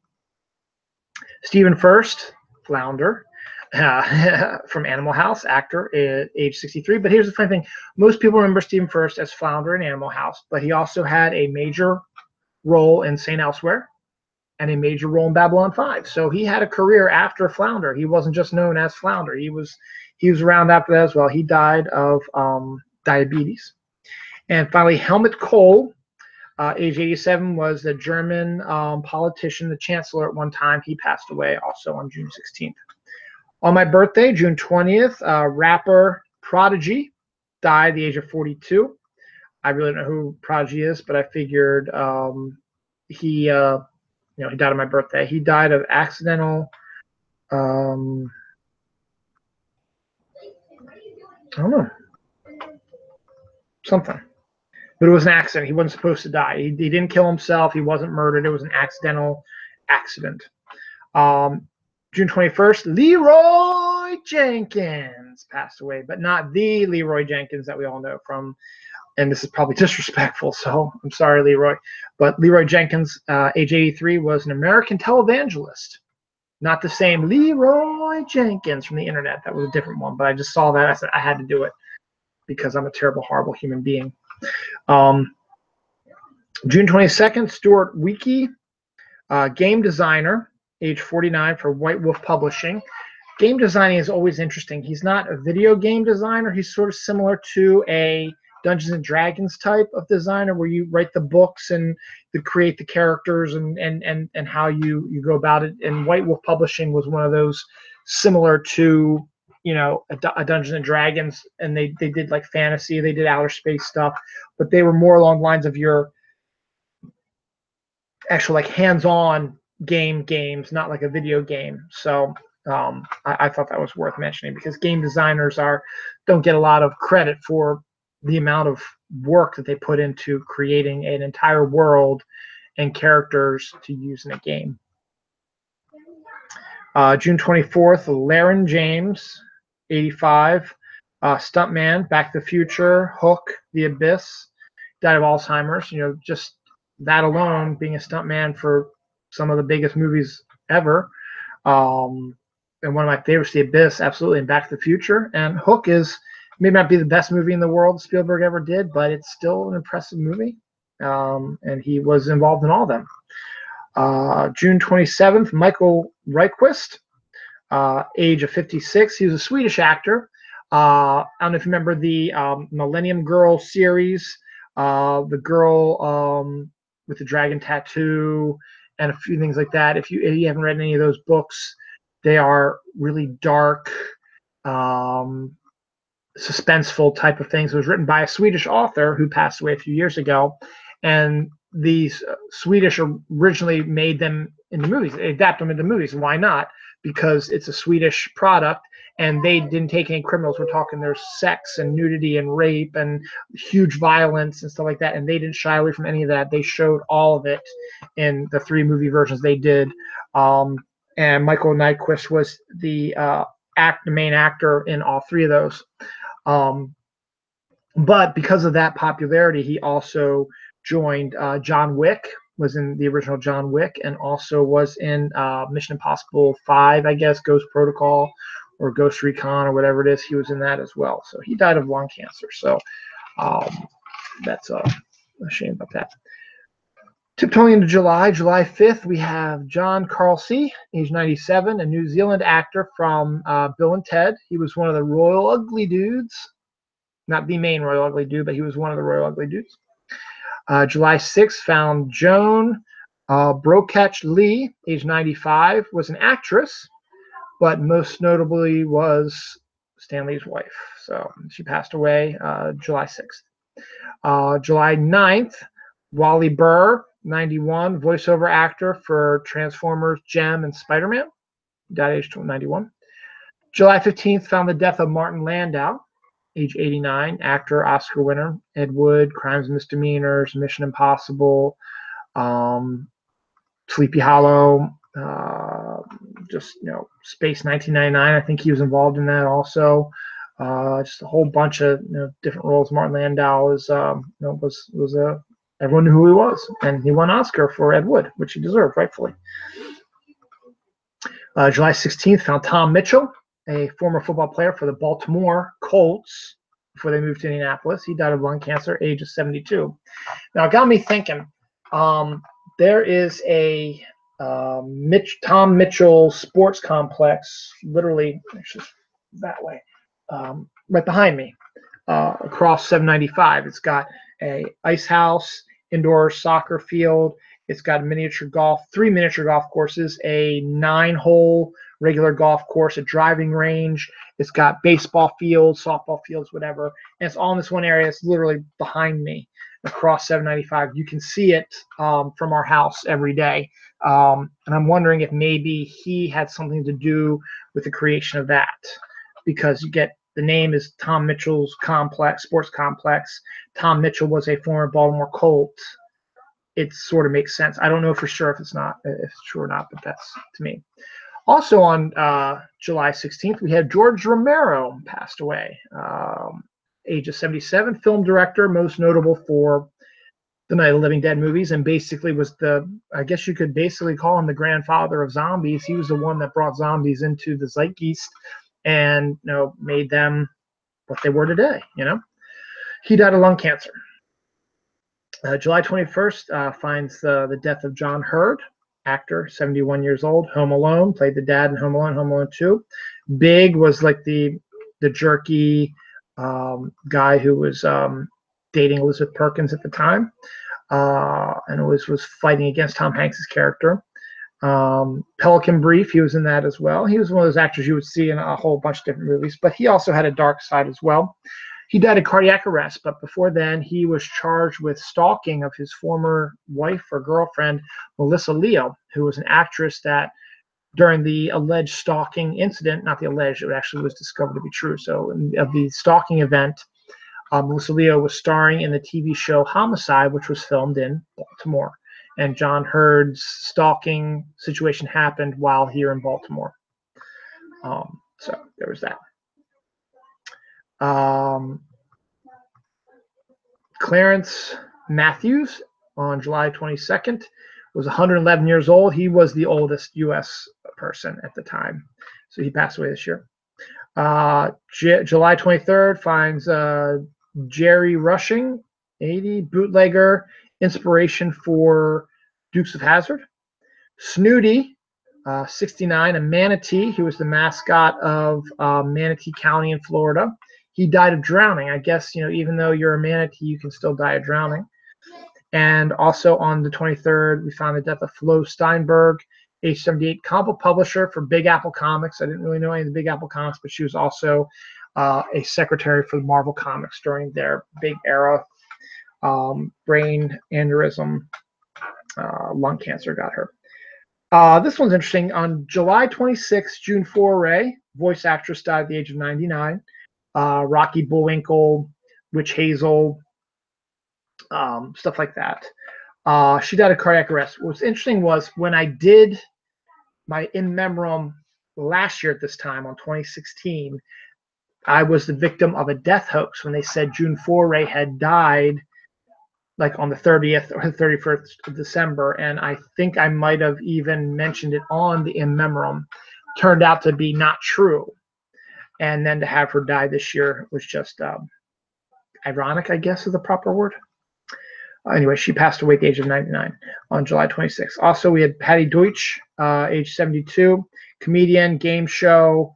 Stephen Furst, Flounder, from Animal House, actor, age 63. But here's the funny thing. Most people remember Stephen Furst as Flounder in Animal House, but he also had a major role in St. Elsewhere and a major role in Babylon 5. So he had a career after Flounder. He wasn't just known as Flounder. He was around after that as well. He died of diabetes. And finally, Helmut Kohl, age 87, was the German politician, the chancellor at one time. He passed away also on June 16th. On my birthday, June 20th, rapper Prodigy died at the age of 42. I really don't know who Prodigy is, but I figured he died on my birthday. He died of accidental, I don't know, something. But it was an accident. He wasn't supposed to die. He didn't kill himself. He wasn't murdered. It was an accidental accident. June 21st, Leroy Jenkins passed away, but not the Leroy Jenkins that we all know from, and this is probably disrespectful, so I'm sorry, Leroy. But Leroy Jenkins, age 83, was an American televangelist. Not the same Leroy Jenkins from the internet. That was a different one, but I just saw that. I said I had to do it because I'm a terrible, horrible human being. June 22nd, Stuart Wieke, game designer, age 49, for White Wolf Publishing. Game designing is always interesting. He's not a video game designer. He's sort of similar to a Dungeons and Dragons type of designer, where you write the books and you create the characters and how you go about it. And White Wolf Publishing was one of those, similar to, you know, a Dungeons and Dragons, and they did like fantasy, they did outer space stuff, but they were more along the lines of your actual like hands-on games, not like a video game. So I thought that was worth mentioning, because game designers don't get a lot of credit for the amount of work that they put into creating an entire world and characters to use in a game. June 24th, Laren James, 85, stuntman, Back to the Future, Hook, The Abyss, died of Alzheimer's. You know, just that alone, being a stuntman for some of the biggest movies ever. And one of my favorites, The Abyss, absolutely, and Back to the Future. And Hook is maybe not be the best movie in the world Spielberg ever did, but it's still an impressive movie. And he was involved in all of them. June 27th, Michael Rehnquist, age of 56. He was a Swedish actor. I don't know if you remember the Millennium Girl series, the girl with the dragon tattoo and a few things like that. If you haven't read any of those books, they are really dark, suspenseful type of things. It was written by a Swedish author who passed away a few years ago, and these Swedish originally made them into movies. They adapted them into movies. Why not? Because it's a Swedish product, and they didn't take any criminals. We're talking there's sex and nudity and rape and huge violence and stuff like that, and they didn't shy away from any of that. They showed all of it in the 3 movie versions they did. And Michael Nyqvist was the main actor in all 3 of those. But because of that popularity, he also joined John Wick, was in the original John Wick, and also was in Mission Impossible 5, I guess, Ghost Protocol or Ghost Recon or whatever it is. He was in that as well. So he died of lung cancer. So that's a shame about that. Tiptoeing into July 5th, we have John Carlsey, age 97, a New Zealand actor from Bill and Ted. He was one of the Royal Ugly Dudes. Not the main Royal Ugly Dude, but he was one of the Royal Ugly Dudes. July 6th found Joan Brokach Lee, age 95, was an actress, but most notably was Stan Lee's wife. So she passed away July 6th. July 9th, Wally Burr, 91, voiceover actor for Transformers, Gem, and Spider-Man. Died age 91. July 15th found the death of Martin Landau, age 89, actor, Oscar winner, Ed Wood, Crimes and Misdemeanors, Mission Impossible, Sleepy Hollow, just, you know, Space 1999. I think he was involved in that also. Just a whole bunch of, you know, different roles. Martin Landau was everyone knew who he was, and he won Oscar for Ed Wood, which he deserved, rightfully. July 16th found Tom Mitchell, a former football player for the Baltimore Colts before they moved to Indianapolis. He died of lung cancer, age of 72. Now, it got me thinking. There is a Tom Mitchell sports complex, literally, actually that way, right behind me, across 795. It's got a ice house, indoor soccer field. It's got miniature golf, 3 miniature golf courses, a 9-hole regular golf course, a driving range. It's got baseball fields, softball fields, whatever. And it's all in this one area. It's literally behind me across 795. You can see it from our house every day. And I'm wondering if maybe he had something to do with the creation of that, because you get the name is Tom Mitchell's complex, sports complex. Tom Mitchell was a former Baltimore Colt. It sort of makes sense. I don't know for sure if it's true or not, but that's to me. Also on July 16th, we had George Romero passed away, age of 77, film director, most notable for the Night of the Living Dead movies, and basically was I guess you could basically call him the grandfather of zombies. He was the one that brought zombies into the zeitgeist and, you know, made them what they were today, you know. He died of lung cancer. July 21st finds the death of John Hurd, actor, 71 years old, Home Alone, played the dad in Home Alone 2. Big was like the jerky guy who was dating Elizabeth Perkins at the time, and was fighting against Tom Hanks's character. Pelican Brief, he was in that as well. He was one of those actors you would see in a whole bunch of different movies, but he also had a dark side as well. He died of cardiac arrest, but before then, he was charged with stalking of his former wife or girlfriend, Melissa Leo, who was an actress that during the alleged stalking incident, not the alleged, it actually was discovered to be true. So of the stalking event, Melissa Leo was starring in the TV show Homicide, which was filmed in Baltimore. And John Hurd's stalking situation happened while here in Baltimore. So there was that. Clarence Matthews on July 22nd was 111 years old. He was the oldest U.S. person at the time. So he passed away this year. July 23rd finds Jerry Rushing, 80, bootlegger, inspiration for Dukes of Hazzard. Snooty, 69, a manatee. He was the mascot of Manatee County in Florida. He died of drowning. I guess, even though you're a manatee, you can still die of drowning. And also on the 23rd, we found the death of Flo Steinberg, age 78, comic publisher for Big Apple Comics. I didn't really know any of the Big Apple Comics, but she was also a secretary for Marvel Comics during their big era. Brain aneurysm, lung cancer got her. This one's interesting. On July 26th, June Foray, voice actress, died at the age of 99. Rocky Bullwinkle, Witch Hazel, stuff like that. She died of cardiac arrest. What's interesting was when I did my in memoriam last year at this time, on 2016, I was the victim of a death hoax when they said June Foray had died like on the 30th or the 31st of December, and I think I might have even mentioned it on the in memoriam. Turned out to be not true, and then to have her die this year was just ironic, I guess is the proper word. Anyway, she passed away at the age of 99 on July 26th. Also, we had Patty Deutsch, age 72, comedian, game show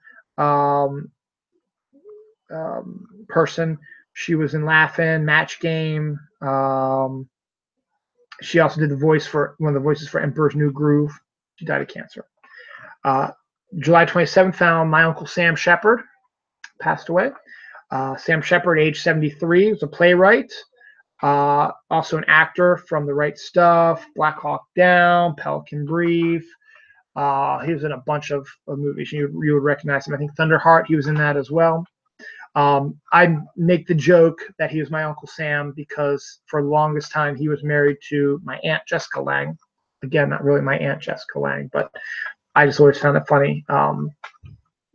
person. She was in Laugh-In, Match Game. She also did the voice for one of the voices for Emperor's New Groove. She died of cancer. July 27th, found my Uncle Sam Shepard, passed away. Sam Shepard, age 73, was a playwright. Also an actor from The Right Stuff, Black Hawk Down, Pelican Brief. He was in a bunch of movies. You would recognize him. I think Thunderheart, he was in that as well. I make the joke that he was my Uncle Sam because for the longest time he was married to my Aunt Jessica Lange. Again, not really my Aunt Jessica Lange, but I just always found it funny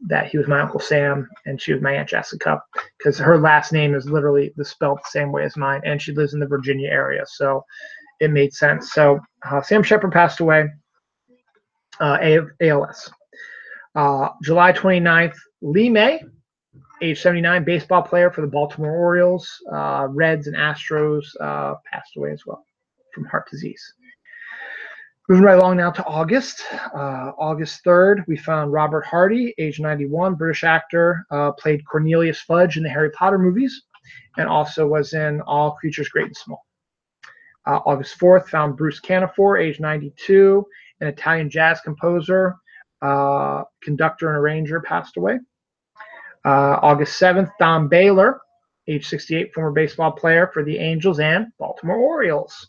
that he was my Uncle Sam and she was my Aunt Jessica, because her last name is literally spelled the same way as mine, and she lives in the Virginia area, so it made sense. So Sam Shepard passed away, ALS. July 29th, Lee May, age 79, baseball player for the Baltimore Orioles, Reds and Astros, passed away as well from heart disease. Moving right along now to August. August 3rd, we found Robert Hardy, age 91, British actor, played Cornelius Fudge in the Harry Potter movies, and also was in All Creatures Great and Small. August 4th, found Bruce Canafor, age 92, an Italian jazz composer, conductor and arranger, passed away. August 7th, Don Baylor, age 68, former baseball player for the Angels and Baltimore Orioles.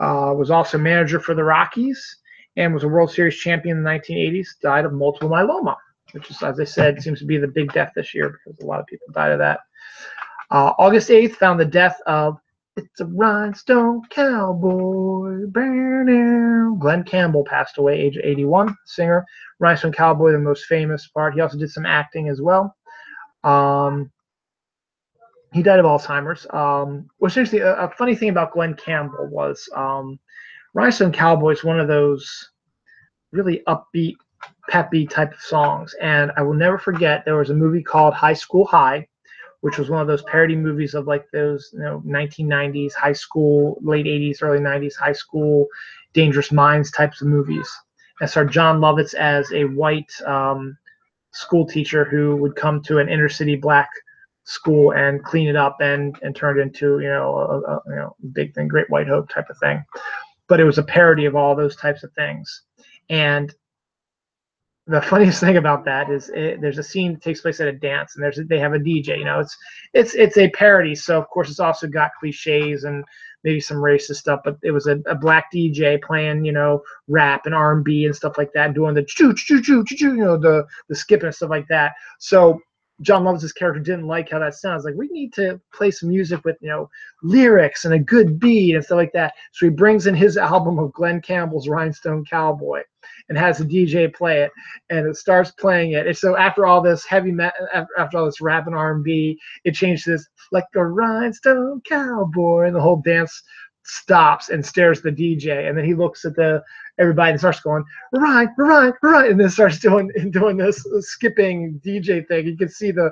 Was also manager for the Rockies and was a World Series champion in the 1980s. Died of multiple myeloma, which is, as I said, seems to be the big death this year because a lot of people died of that. August 8th, found the death of It's a Rhinestone Cowboy. Glenn Campbell passed away, age 81, singer. Rhinestone Cowboy, the most famous part. He also did some acting as well. He died of Alzheimer's. Which actually, a funny thing about Glenn Campbell was Rhinestone Cowboy is one of those really upbeat, peppy type of songs. And I will never forget, there was a movie called High School High, which was one of those parody movies of like those 1990s high school, late 80s, early 90s high school, Dangerous Minds types of movies. And starred John Lovitz as a white school teacher who would come to an inner city black school and clean it up and turn it into big thing, Great White Hope type of thing. But it was a parody of all those types of things. And the funniest thing about that is there's a scene that takes place at a dance, and they have a DJ. It's a parody, so of course it's also got cliches and maybe some racist stuff. But it was a black DJ playing rap and R&B and stuff like that, doing the choo choo choo choo choo, the skipping and stuff like that. So John Lovitz' character didn't like how that sounds. Like, we need to play some music with lyrics and a good beat and stuff like that. So he brings in his album of Glenn Campbell's Rhinestone Cowboy and has the DJ play it, and it starts playing it. And so after all this after all this rap and R&B, it changed to this like a rhinestone cowboy, and the whole dance stops and stares at the DJ, and then he looks at everybody and starts going right, and then starts doing this skipping DJ thing. You can see the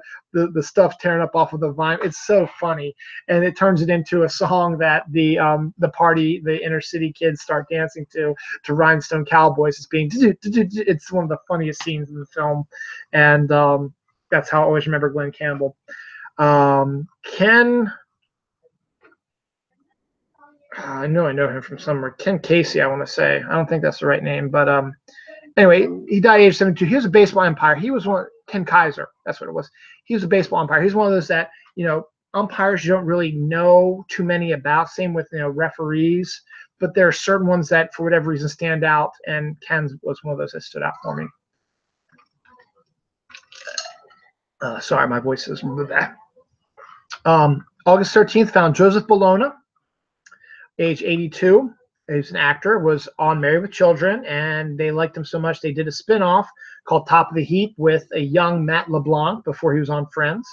stuff tearing up off of the vine. It's so funny, and it turns it into a song that the inner city kids start dancing to Rhinestone Cowboys. It's one of the funniest scenes in the film, and that's how I always remember Glenn Campbell. Ken. I know him from somewhere. Ken Casey, I want to say. I don't think that's the right name, but anyway, he died at age 72. He was a baseball umpire. He was Ken Kaiser. That's what it was. He was a baseball umpire. He's one of those that umpires you don't really know too many about. Same with referees, but there are certain ones that for whatever reason stand out, and Ken was one of those that stood out for me. Sorry, my voice is moved back. August 13th found Joseph Bologna, age 82. He's an actor, was on Married with Children, and they liked him so much they did a spinoff called Top of the Heap with a young Matt LeBlanc before he was on Friends.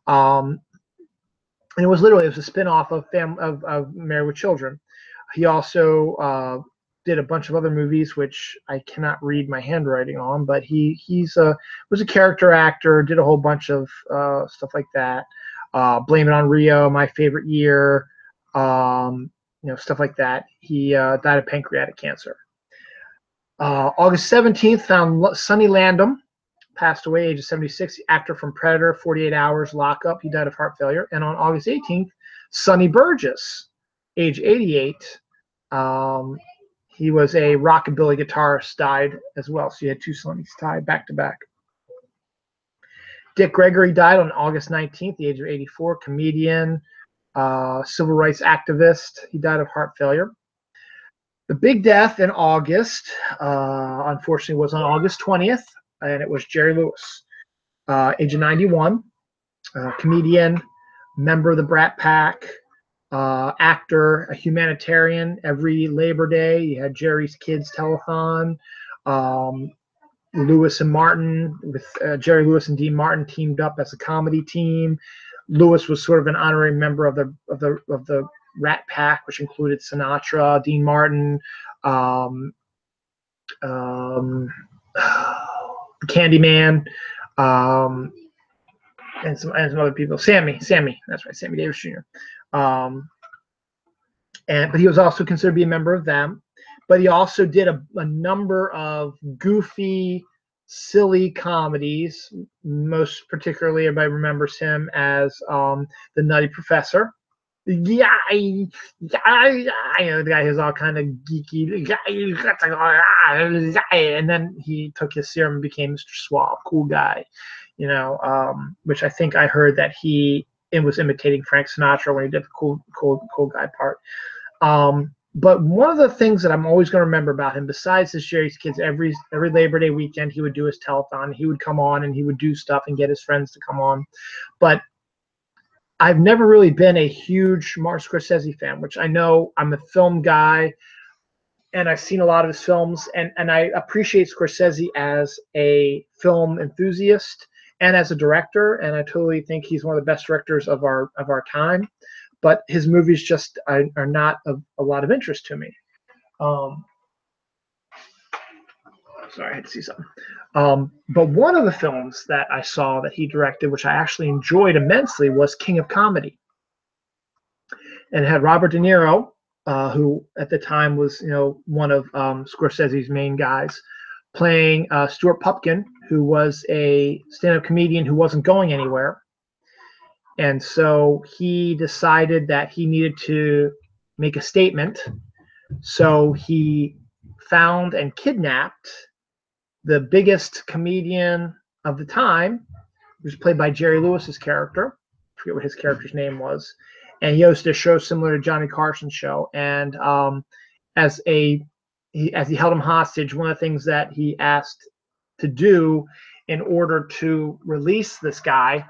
And it was a spinoff of Married with Children. He also did a bunch of other movies, which I cannot read my handwriting on, but was a character actor, did a whole bunch of stuff like that. Blame It on Rio, My Favorite Year, stuff like that. He died of pancreatic cancer. August 17th found Sonny Landham, passed away, age of 76, actor from Predator, 48 Hours, Lockup. He died of heart failure. And on August 18th, Sonny Burgess, age 88. He was a rockabilly guitarist, died as well. So you had two Sonnys tied back to back. Dick Gregory died on August 19th, the age of 84, comedian, civil rights activist. He died of heart failure. The big death in August, unfortunately, was on August 20th, and it was Jerry Lewis, age of 91, comedian, member of the Brat Pack, actor, a humanitarian. Every Labor Day, you had Jerry's Kids Telethon. Lewis and Martin, with Jerry Lewis and Dean Martin teamed up as a comedy team. Lewis was sort of an honorary member of the Rat Pack, which included Sinatra, Dean Martin, Candyman, and some other people. Sammy, that's right, Sammy Davis Jr. But he was also considered to be a member of them. But he also did a number of goofy, silly comedies. Most particularly, everybody remembers him as the Nutty Professor. The guy who's all kind of geeky. And then he took his serum and became Mr. Suave, cool guy. Which I think I heard that he was imitating Frank Sinatra when he did the cool guy part. But one of the things that I'm always going to remember about him, besides his Jerry's Kids, every Labor Day weekend, he would do his telethon. He would come on and he would do stuff and get his friends to come on. But I've never really been a huge Martin Scorsese fan, which I know I'm a film guy and I've seen a lot of his films, and I appreciate Scorsese as a film enthusiast and as a director, and I totally think he's one of the best directors of our time. But his movies just are not of a lot of interest to me. Sorry, I had to see something. But one of the films that I saw that he directed, which I actually enjoyed immensely, was King of Comedy. And it had Robert De Niro, who at the time was one of Scorsese's main guys, playing Stuart Pupkin, who was a stand-up comedian who wasn't going anywhere. And so he decided that he needed to make a statement. So he found and kidnapped the biggest comedian of the time, who was played by Jerry Lewis's character. I forget what his character's name was. And he hosted a show similar to Johnny Carson's show. And as he held him hostage, one of the things that he asked to do in order to release this guy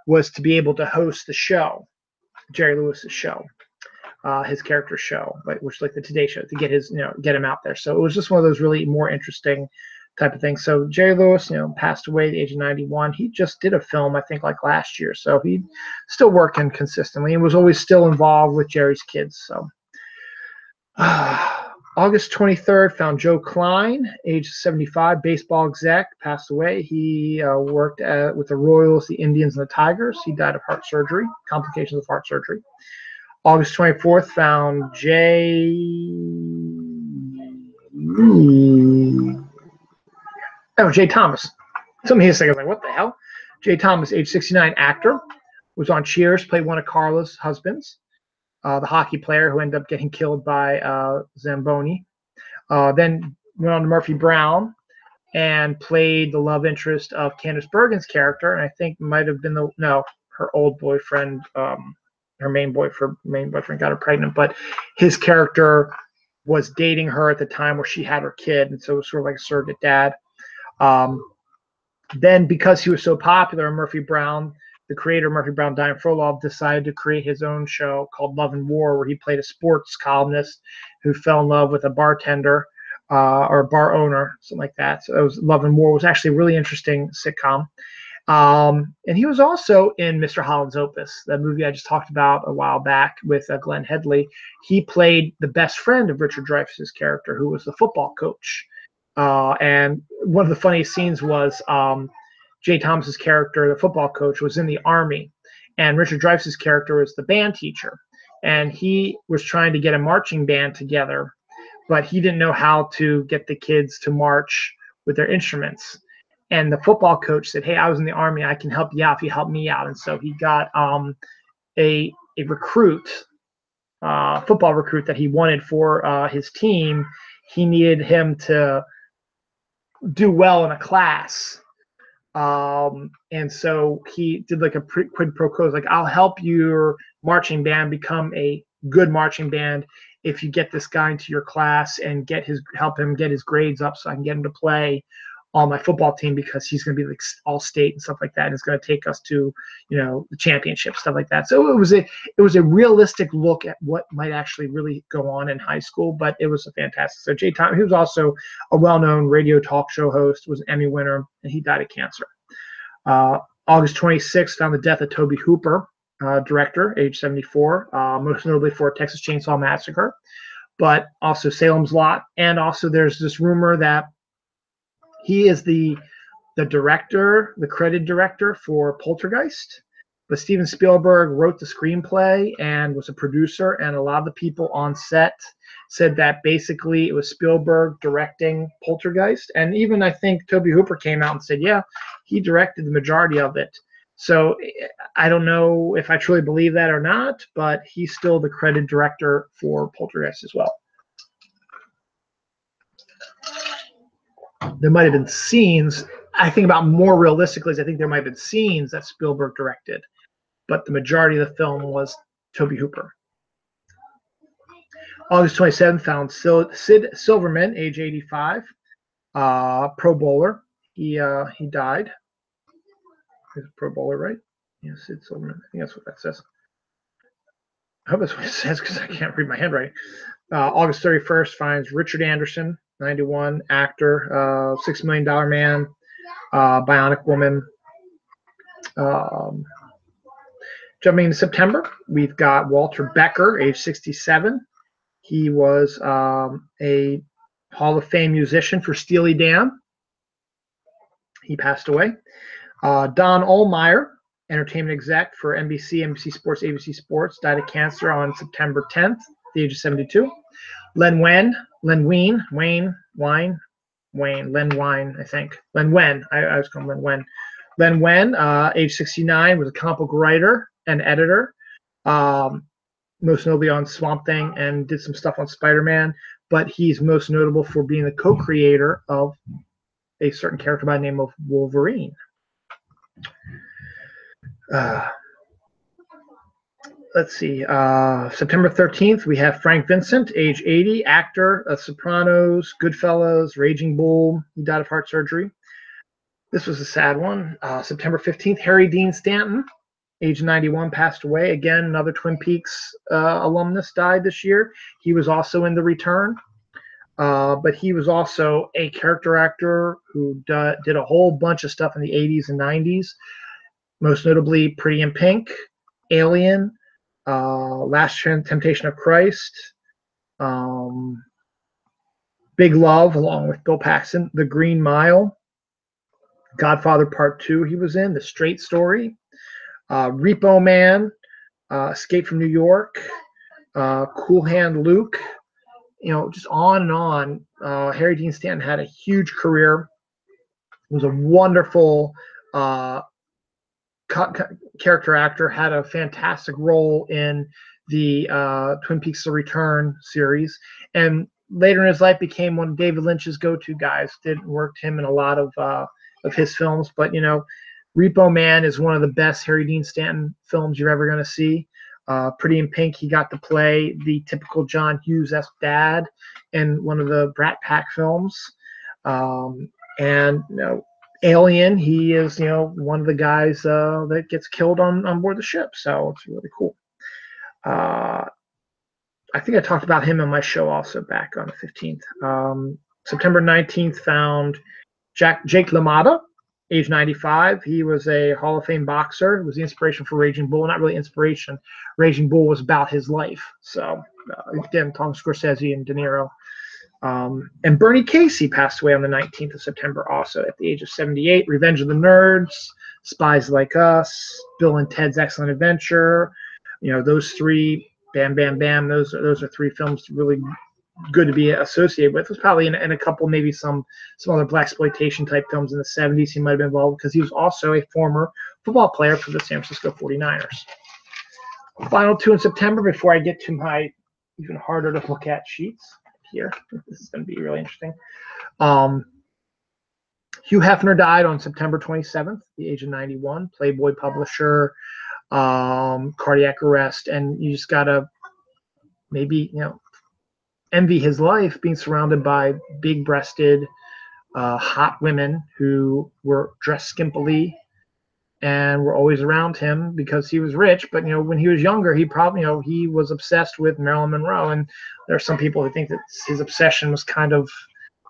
was to be able to host the show, Jerry Lewis's show, his character's show, which is like the Today Show, to get get him out there. So it was just one of those really more interesting type of things. So Jerry Lewis, passed away at the age of 91. He just did a film, I think, like last year. So he's still working consistently and was always still involved with Jerry's kids. So August 23rd, found Joe Klein, age 75, baseball exec, passed away. He worked with the Royals, the Indians, and the Tigers. He died of heart surgery, complications of heart surgery. August 24th, found Jay Thomas. Some of his things, like, what the hell? Jay Thomas, age 69, actor, was on Cheers, played one of Carla's husbands, the hockey player who ended up getting killed by Zamboni. Then went on to Murphy Brown and played the love interest of Candice Bergen's character, and I think might have been her old boyfriend, her main boyfriend got her pregnant, but his character was dating her at the time where she had her kid, and so it was sort of like a surrogate dad. Then, because he was so popular, Murphy Brown, the creator of Murphy Brown, Diane Frolov, decided to create his own show called Love and War, where he played a sports columnist who fell in love with a bartender or a bar owner, something like that. So it was Love and War. It was actually a really interesting sitcom. And he was also in Mr. Holland's Opus, the movie I just talked about a while back with Glenn Headley. He played the best friend of Richard Dreyfuss's character, who was the football coach. And one of the funniest scenes was Jay Thomas's character, the football coach, was in the Army, and Richard Dreyfuss's character was the band teacher, and he was trying to get a marching band together, but he didn't know how to get the kids to march with their instruments. And the football coach said, "Hey, I was in the Army. I can help you out if you help me out." And so he got a recruit, football recruit that he wanted for his team. He needed him to do well in a class. And so he did like a quid pro quo, like, I'll help your marching band become a good marching band if you get this guy into your class and help him get his grades up so I can get him to play on my football team, because he's going to be like all state and stuff like that, and it's going to take us to the championship, stuff like that. So it was a realistic look at what might actually really go on in high school, but it was a fantastic. So Jay Thomas, he was also a well-known radio talk show host, was an Emmy winner, and he died of cancer. August 26th, found the death of Tobe Hooper, director, age 74, most notably for Texas Chainsaw Massacre, but also Salem's Lot. And also there's this rumor that he is the director, the credited director for Poltergeist, but Steven Spielberg wrote the screenplay and was a producer, and a lot of the people on set said that basically it was Spielberg directing Poltergeist, and even I think Tobe Hooper came out and said, yeah, he directed the majority of it. So I don't know if I truly believe that or not, but he's still the credited director for Poltergeist as well. There might have been scenes, I think about more realistically, I think there might have been scenes that Spielberg directed, but the majority of the film was Tobe Hooper. August 27th, found Sid Silverman, age 85, Pro Bowler. He died. He's a Pro Bowler, right? Yeah, Sid Silverman. I think that's what that says. I hope that's what it says, because I can't read my handwriting. August 31st finds Richard Anderson, 91, actor, $6 Million Man, Bionic Woman. Jumping into September, we've got Walter Becker, age 67. He was a Hall of Fame musician for Steely Dan. He passed away. Don Ohlmeyer, entertainment exec for NBC, NBC Sports, ABC Sports, died of cancer on September 10th, at the age of 72. Len Wein, I think. Len Wein, I was calling Len Wein. Len Wein, age 69, was a comic book writer, and editor, most notably on Swamp Thing, and did some stuff on Spider-Man. But he's most notable for being the co-creator of a certain character by the name of Wolverine. Let's see. September 13th, we have Frank Vincent, age 80, actor of Sopranos, Goodfellas, Raging Bull. He died of heart surgery. This was a sad one. September 15th, Harry Dean Stanton, age 91, passed away. Again, another Twin Peaks alumnus, died this year. He was also in The Return, but he was also a character actor who did a whole bunch of stuff in the 80s and 90s, most notably Pretty in Pink, Alien, Last Temptation of Christ, Big Love, along with Bill Paxton, The Green Mile, Godfather Part 2 he was in, The Straight Story, Repo Man, Escape from New York, Cool Hand Luke, just on and on. Harry Dean Stanton had a huge career. Was a wonderful character actor, had a fantastic role in the Twin Peaks The Return series, and later in his life became one of David Lynch's go-to guys. Did work him in a lot of his films, but Repo Man is one of the best Harry Dean Stanton films you're ever going to see. Pretty in Pink, he got to play the typical John Hughes-esque dad in one of the Brat Pack films. And Alien, he is one of the guys that gets killed on board the ship, so it's really cool. I think I talked about him on my show also back on the 15th. September 19th found Jake LaMotta, age 95. He was a Hall of Fame boxer. It was the inspiration for Raging Bull. Not really inspiration. Raging Bull was about his life. So again, Tom Scorsese and De Niro. And Bernie Casey passed away on the 19th of September also at the age of 78. Revenge of the Nerds, Spies Like Us, Bill and Ted's Excellent Adventure. Those three, bam, bam, bam. Those are three films really good to be associated with. It was probably in a couple, maybe some other blaxploitation type films in the 70s he might have been involved, because he was also a former football player for the San Francisco 49ers. Final two in September before I get to my even harder to look at sheets here. This is going to be really interesting. Hugh Hefner died on September 27th, at the age of 91. Playboy publisher, cardiac arrest, and you just gotta maybe envy his life, being surrounded by big-breasted, hot women who were dressed skimpily and were always around him because he was rich. But when he was younger, he probably he was obsessed with Marilyn Monroe, and there are some people who think that his obsession was kind of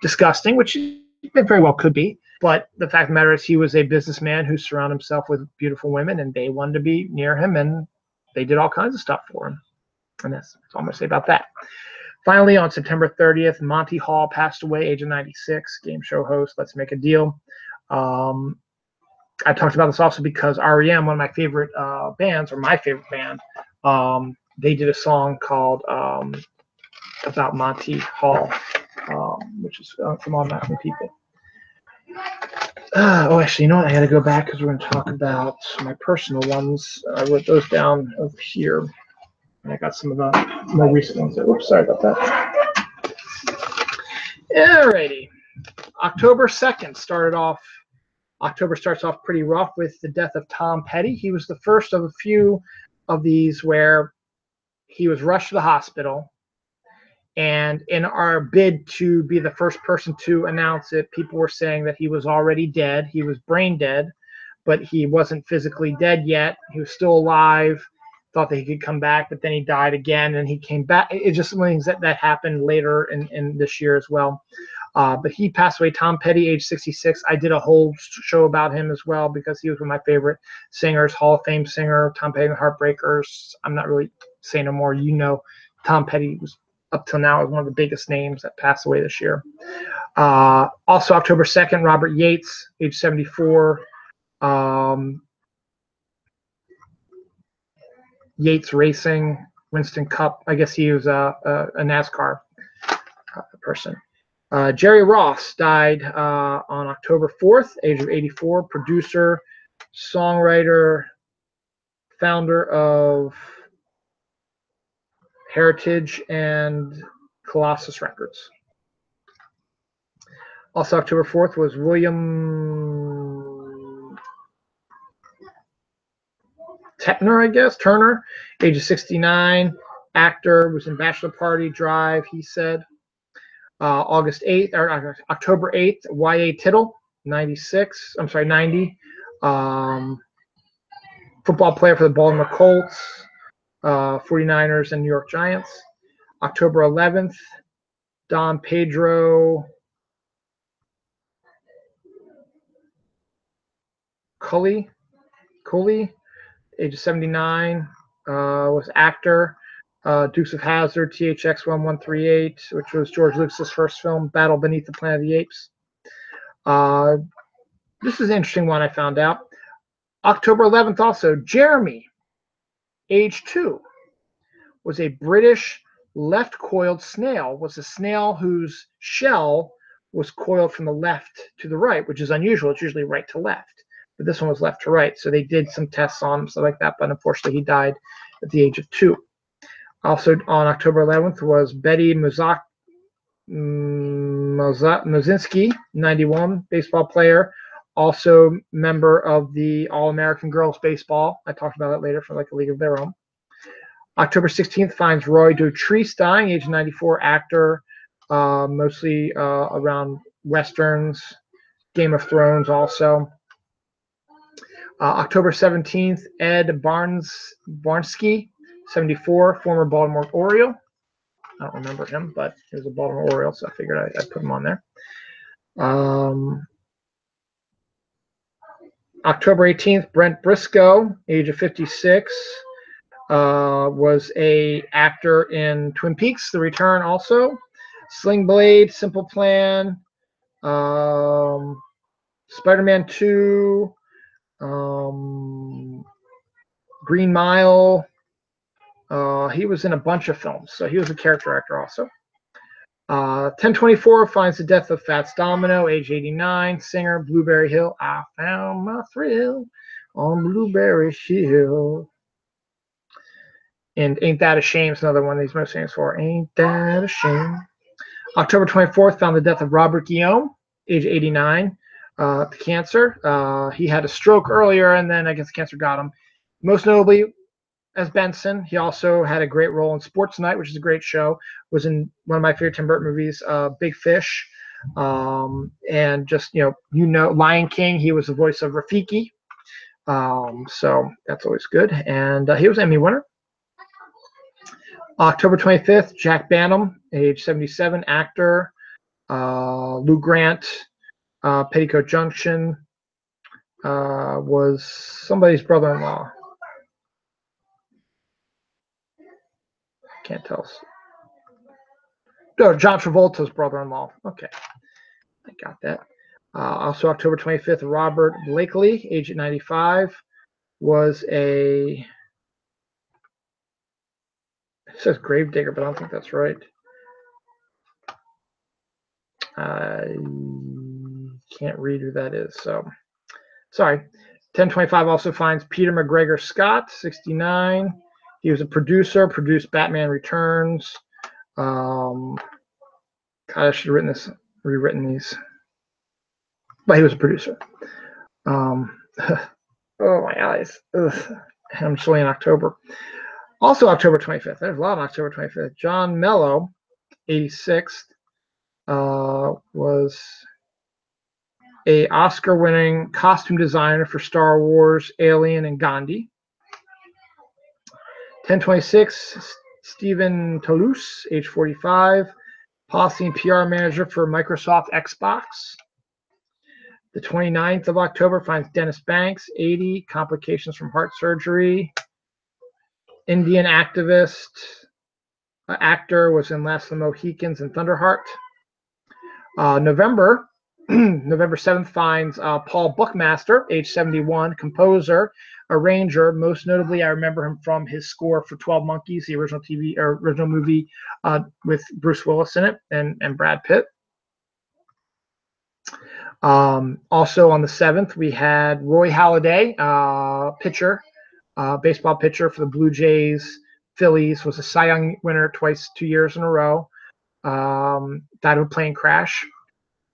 disgusting, which it very well could be. But the fact of the matter is, he was a businessman who surrounded himself with beautiful women, and they wanted to be near him, and they did all kinds of stuff for him. And that's all I'm going to say about that. Finally, on September 30th, Monty Hall passed away, age of 96, game show host, Let's Make a Deal. I talked about this also because REM, one of my favorite bands, or my favorite band, they did a song called about Monty Hall, which is from All Mountain People. Actually, I got to go back because we're going to talk about my personal ones. I wrote those down over here. And I got some of the more recent ones. Oops, sorry about that. Alrighty. October 2nd October starts off pretty rough with the death of Tom Petty. He was the first of a few of these where he was rushed to the hospital. And in our bid to be the first person to announce it, people were saying that he was already dead. He was brain dead, but he wasn't physically dead yet. He was still alive. Thought that he could come back, but then he died again, and he came back. It's just some things that happened later in this year as well. But he passed away. Tom Petty, age 66. I did a whole show about him as well because he was one of my favorite singers, Hall of Fame singer, Tom Petty and the Heartbreakers. I'm not really saying no more. Tom Petty was up till now one of the biggest names that passed away this year. Also, October 2nd, Robert Yates, age 74. Yates Racing, Winston Cup. I guess he was a NASCAR person. Jerry Ross died on October 4th, age of 84. Producer, songwriter, founder of Heritage and Colossus Records. Also, October 4th was William Turner, age of 69, actor, was in Bachelor Party, Drive, he said. October 8th, Y.A. Tittle, 90. Football player for the Baltimore Colts, 49ers, and New York Giants. October 11th, Don Pedro Cully, age of 79, was actor. Dukes of Hazzard, THX 1138, which was George Lucas's first film, Battle Beneath the Planet of the Apes. This is an interesting one I found out. October 11th also, Jeremy, age 2, was a British left-coiled snail, was a snail whose shell was coiled from the left to the right, which is unusual. It's usually right to left. But this one was left to right. So they did some tests on him, stuff like that, but unfortunately he died at the age of 2. Also on October 11th was Betty Mozinski, 91, baseball player, also member of the All-American Girls Baseball. I talked about that later for like a league of their own. October 16th finds Roy Dotrice dying, age 94, actor, mostly around Westerns, Game of Thrones also. October 17th, Ed Barnski, 74, former Baltimore Oriole. I don't remember him, but he was a Baltimore Oriole, so I figured I'd put him on there. October 18th, Brent Briscoe, age of 56, was a actor in Twin Peaks: The Return also. Sling Blade, Simple Plan, Spider-Man 2, Green Mile. He was in a bunch of films, so he was a character actor also. 1024 finds the death of Fats Domino, age 89, singer, Blueberry Hill. I found my thrill on Blueberry Hill. And Ain't That a Shame is another one he's most famous for. Ain't That a Shame. October 24th found the death of Robert Guillaume, age 89, cancer. He had a stroke earlier, and then I guess cancer got him. Most notably, as Benson, he also had a great role in Sports Night, which is a great show. Was in one of my favorite Tim Burton movies, Big Fish, and just Lion King. He was the voice of Rafiki, so that's always good. And he was Emmy winner. October 25th, Jack Banham, age 77, actor. Lou Grant, Petticoat Junction, was somebody's brother-in-law. Can't tell. No, John Travolta's brother-in-law. Okay, I got that. Also, October 25th, Robert Blakely, age 95, was a. It says gravedigger, but I don't think that's right. I can't read who that is, so sorry. 1025 also finds Peter McGregor Scott, 69. He was a producer, produced Batman Returns. God, I should have rewritten these. But he was a producer. Oh, my eyes. Ugh. I'm still in October. Also October 25th. There's a lot on October 25th. John Mello, 86th, was a Oscar-winning costume designer for Star Wars, Alien, and Gandhi. 1026, Stephen Toulouse, age 45, policy and PR manager for Microsoft Xbox. The 29th of October finds Dennis Banks, 80, complications from heart surgery. Indian activist, actor, was in Last of the Mohicans and Thunderheart. November 7th finds Paul Buckmaster, age 71, composer, arranger. Most notably, I remember him from his score for 12 Monkeys, the original movie with Bruce Willis in it and Brad Pitt. Also on the 7th, we had Roy Halladay, pitcher baseball pitcher for the Blue Jays, Phillies, was a Cy Young winner twice, 2 years in a row. Died of a plane crash.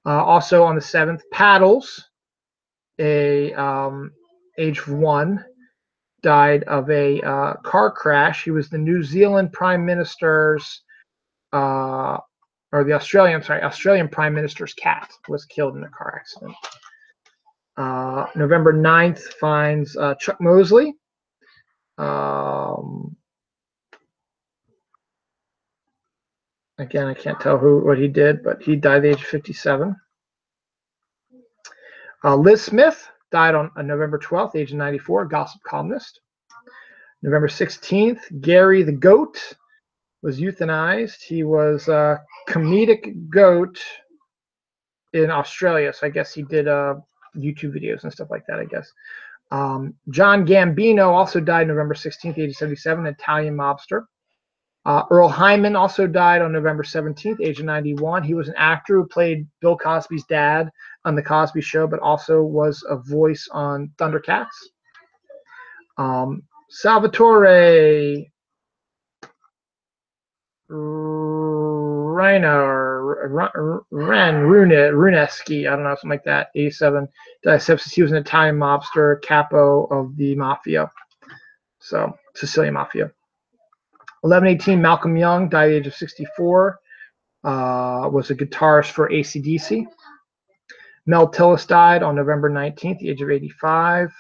Also on the 7th, Paddles, age of 1, died of a car crash. He was the New Zealand Prime Minister's, or the Australian Prime Minister's cat was killed in a car accident. November 9th finds Chuck Mosley. Again, I can't tell what he did, but he died at the age of 57. Liz Smith died on November 12th, age of 94, gossip columnist. November 16th, Gary the Goat was euthanized. He was a comedic goat in Australia, so I guess he did YouTube videos and stuff like that, I guess. John Gambino also died November 16th, age of 77, Italian mobster. Earl Hyman also died on November 17th, age of 91. He was an actor who played Bill Cosby's dad on The Cosby Show, but also was a voice on Thundercats. Salvatore Runeschi, I don't know, something like that, 87. He was an Italian mobster, capo of the Mafia, so Sicilian Mafia. 11/18, Malcolm Young died at the age of 64, was a guitarist for AC/DC. Mel Tillis died on November 19th, the age of 85.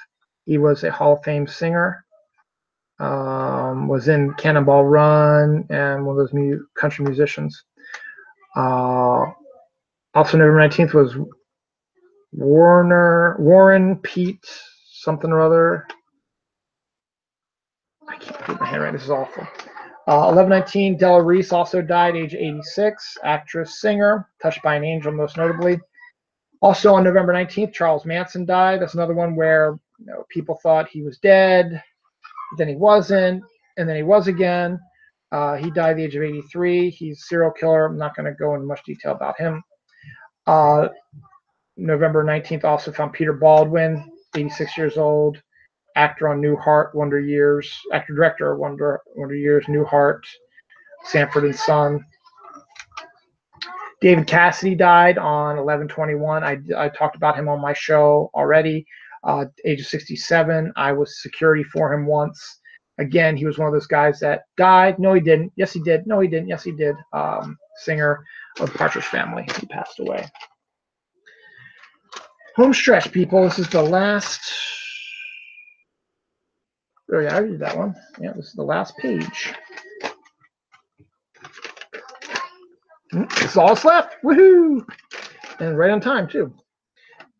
He was a Hall of Fame singer, was in Cannonball Run, and one of those country musicians. Also November 19th was Warren Pete something or other. I can't read my handwriting, this is awful. 11/19, Della Reese also died, age 86, actress, singer, Touched by an Angel most notably. Also on November 19th, Charles Manson died. That's another one where people thought he was dead, then he wasn't, and then he was again. He died at the age of 83. He's a serial killer. I'm not going to go into much detail about him. November 19th also found Peter Baldwin, 86 years old, actor on Newhart, Wonder Years, actor-director of Wonder Years, Newhart, Sanford and Son. David Cassidy died on 11/21. I talked about him on my show already. Age of 67. I was security for him once. Again, he was one of those guys that died. No, he didn't. Yes, he did. No, he didn't. Yes, he did. Singer of Partridge Family. He passed away. Home stretch, people. This is the last. Oh, yeah, I read that one. Yeah, this is the last page. This is all that's left. Woohoo! And right on time, too.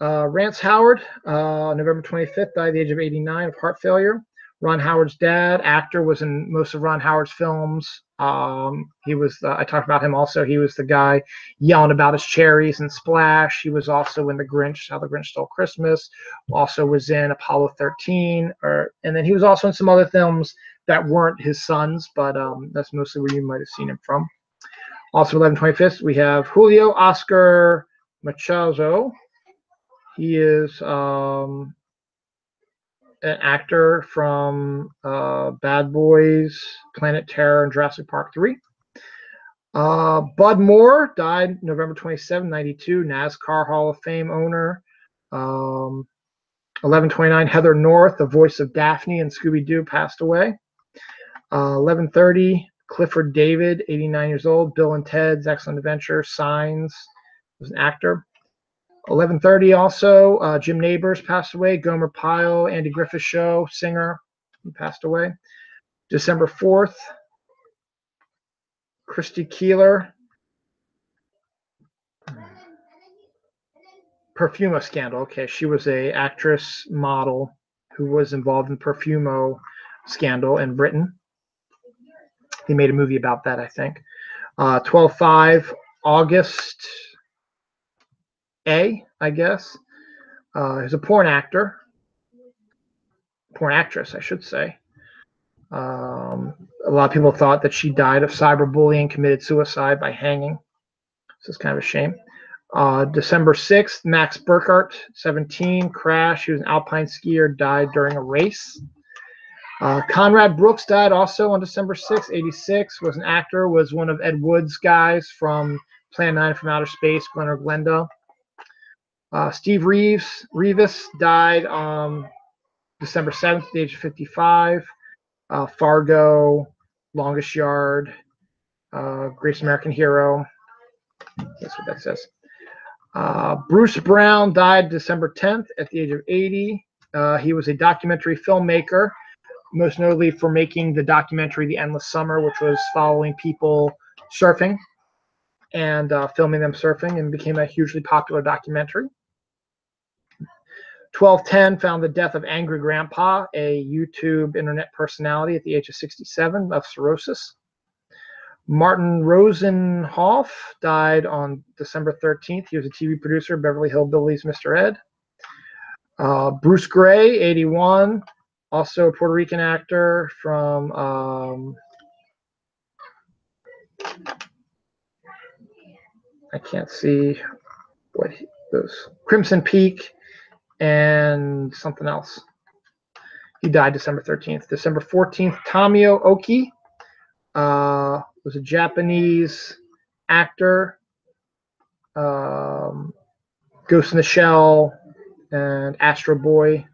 Rance Howard, November 25th, died at the age of 89 of heart failure. Ron Howard's dad, actor, was in most of Ron Howard's films. He was, I talked about him also. He was the guy yelling about his cherries and Splash. He was also in The Grinch, How the Grinch Stole Christmas. Also was in Apollo 13. And then he was also in some other films that weren't his sons, but that's mostly where you might have seen him from. Also 11/25th, we have Julio Oscar Machazo. He is an actor from Bad Boys, Planet Terror, and Jurassic Park 3. Bud Moore died November 27, 92, NASCAR Hall of Fame owner. 11/29, Heather North, the voice of Daphne and Scooby-Doo, passed away. 11/30, Clifford David, 89 years old, Bill and Ted's Excellent Adventure, Signs, was an actor. 11/30 also, Jim Nabors passed away. Gomer Pyle, Andy Griffith Show, singer, he passed away. December 4th, Christy Keeler, Perfumo scandal. Okay, she was a actress, model who was involved in Perfumo scandal in Britain. He made a movie about that, I think. 12/5, August A, I guess. He's a porn actor. Porn actress, I should say. A lot of people thought that she died of cyberbullying, committed suicide by hanging. So it's kind of a shame. December 6th, Max Burkhardt, 17, crash. He was an alpine skier, died during a race. Conrad Brooks died also on December 6, 86. Was an actor, was one of Ed Wood's guys from Plan 9 from Outer Space, Glen or Glenda. Steve Reeves died on December 7th at the age of 55. Fargo, Longest Yard, Greatest American Hero. That's what that says. Bruce Brown died December 10th at the age of 80. He was a documentary filmmaker, most notably for making the documentary The Endless Summer, which was following people surfing and filming them surfing, and became a hugely popular documentary. 1210 found the death of Angry Grandpa, a YouTube internet personality at the age of 67 of cirrhosis. Martin Rosenhoff died on December 13th. He was a TV producer, Beverly Hillbillies, Mr. Ed. Bruce Gray, 81, also a Puerto Rican actor from I can't see what those, Crimson Peak and something else. He died December 13th. December 14th, Tomio Oki was a Japanese actor, Ghost in the Shell and Astro Boy.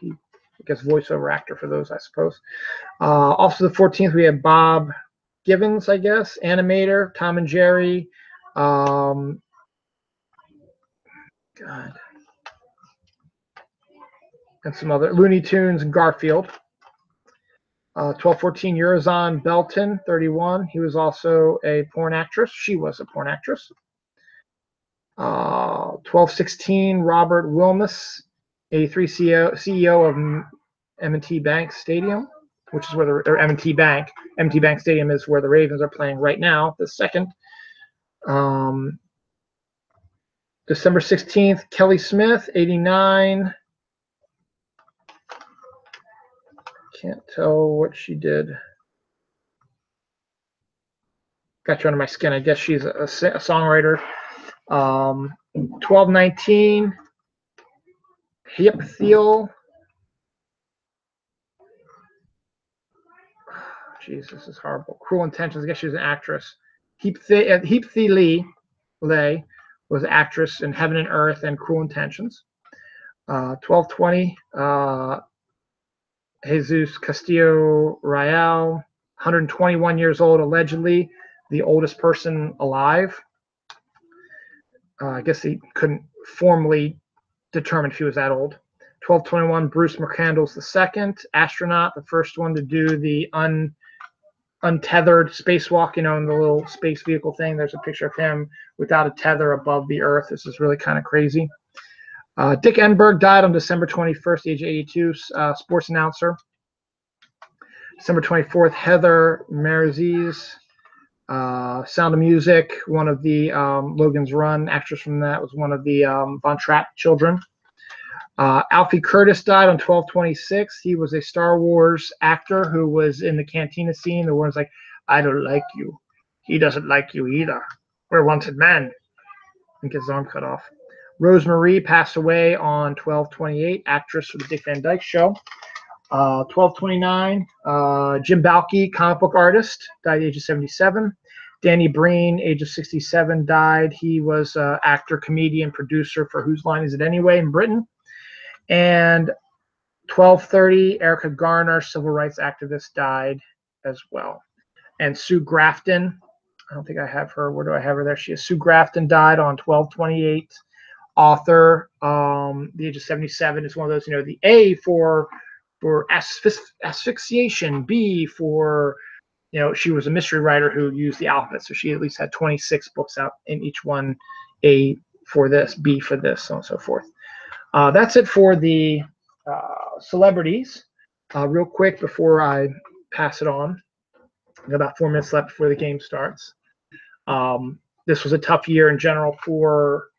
He, I guess, voiceover actor for those, I suppose. Also the 14th, we have Bob Givens, I guess, animator, Tom and Jerry. God. 'And some other Looney Tunes and Garfield. 1214, Eurozone Belton, 31. He was also a porn actress. She was a porn actress. 1216, Robert Wilmus, 83, CEO of M&T Bank Stadium, which is where or M&T Bank Stadium is where the Ravens are playing right now, the second. December 16th, Kelly Smith, 89. Can't tell what she did. Got you under my skin. I guess she's a songwriter. 1219, Hip Thiel. Jeez, this is horrible. Cruel Intentions. I guess she was an actress. Heap Thiel Lay was an actress in Heaven and Earth and Cruel Intentions. 1220, Jesus Castillo Real, 121 years old, allegedly the oldest person alive. I guess he couldn't formally determine if he was that old. 1221, Bruce McCandles II, astronaut, the first one to do the untethered spacewalk, in the little space vehicle thing. There's a picture of him without a tether above the Earth. This is really kind of crazy. Dick Enberg died on December 21st, age 82, sports announcer. December 24th, Heather Maraziz, Sound of Music, one of the Logan's Run actress from that, was one of the Von Trapp children. Alfie Curtis died on 12/26. He was a Star Wars actor who was in the cantina scene. The one's like, "I don't like you. He doesn't like you either. We're wanted men." And gets his arm cut off. Rose Marie passed away on 12/28, actress for the Dick Van Dyke Show. 12/29, Jim Balke, comic book artist, died at the age of 77. Danny Breen, age of 67, died. He was actor, comedian, producer for Whose Line Is It Anyway in Britain. And 12:30, Erica Garner, civil rights activist, died as well. And Sue Grafton, I don't think I have her. Where do I have her there? She is. Sue Grafton died on 12/28. Author, the age of 77, is one of those, the A for asphyxiation, B for, she was a mystery writer who used the alphabet. So she at least had 26 books out, in each one, A for this, B for this, so on and so forth. That's it for the celebrities. Real quick before I pass it on, I've got about 4 minutes left before the game starts. This was a tough year in general for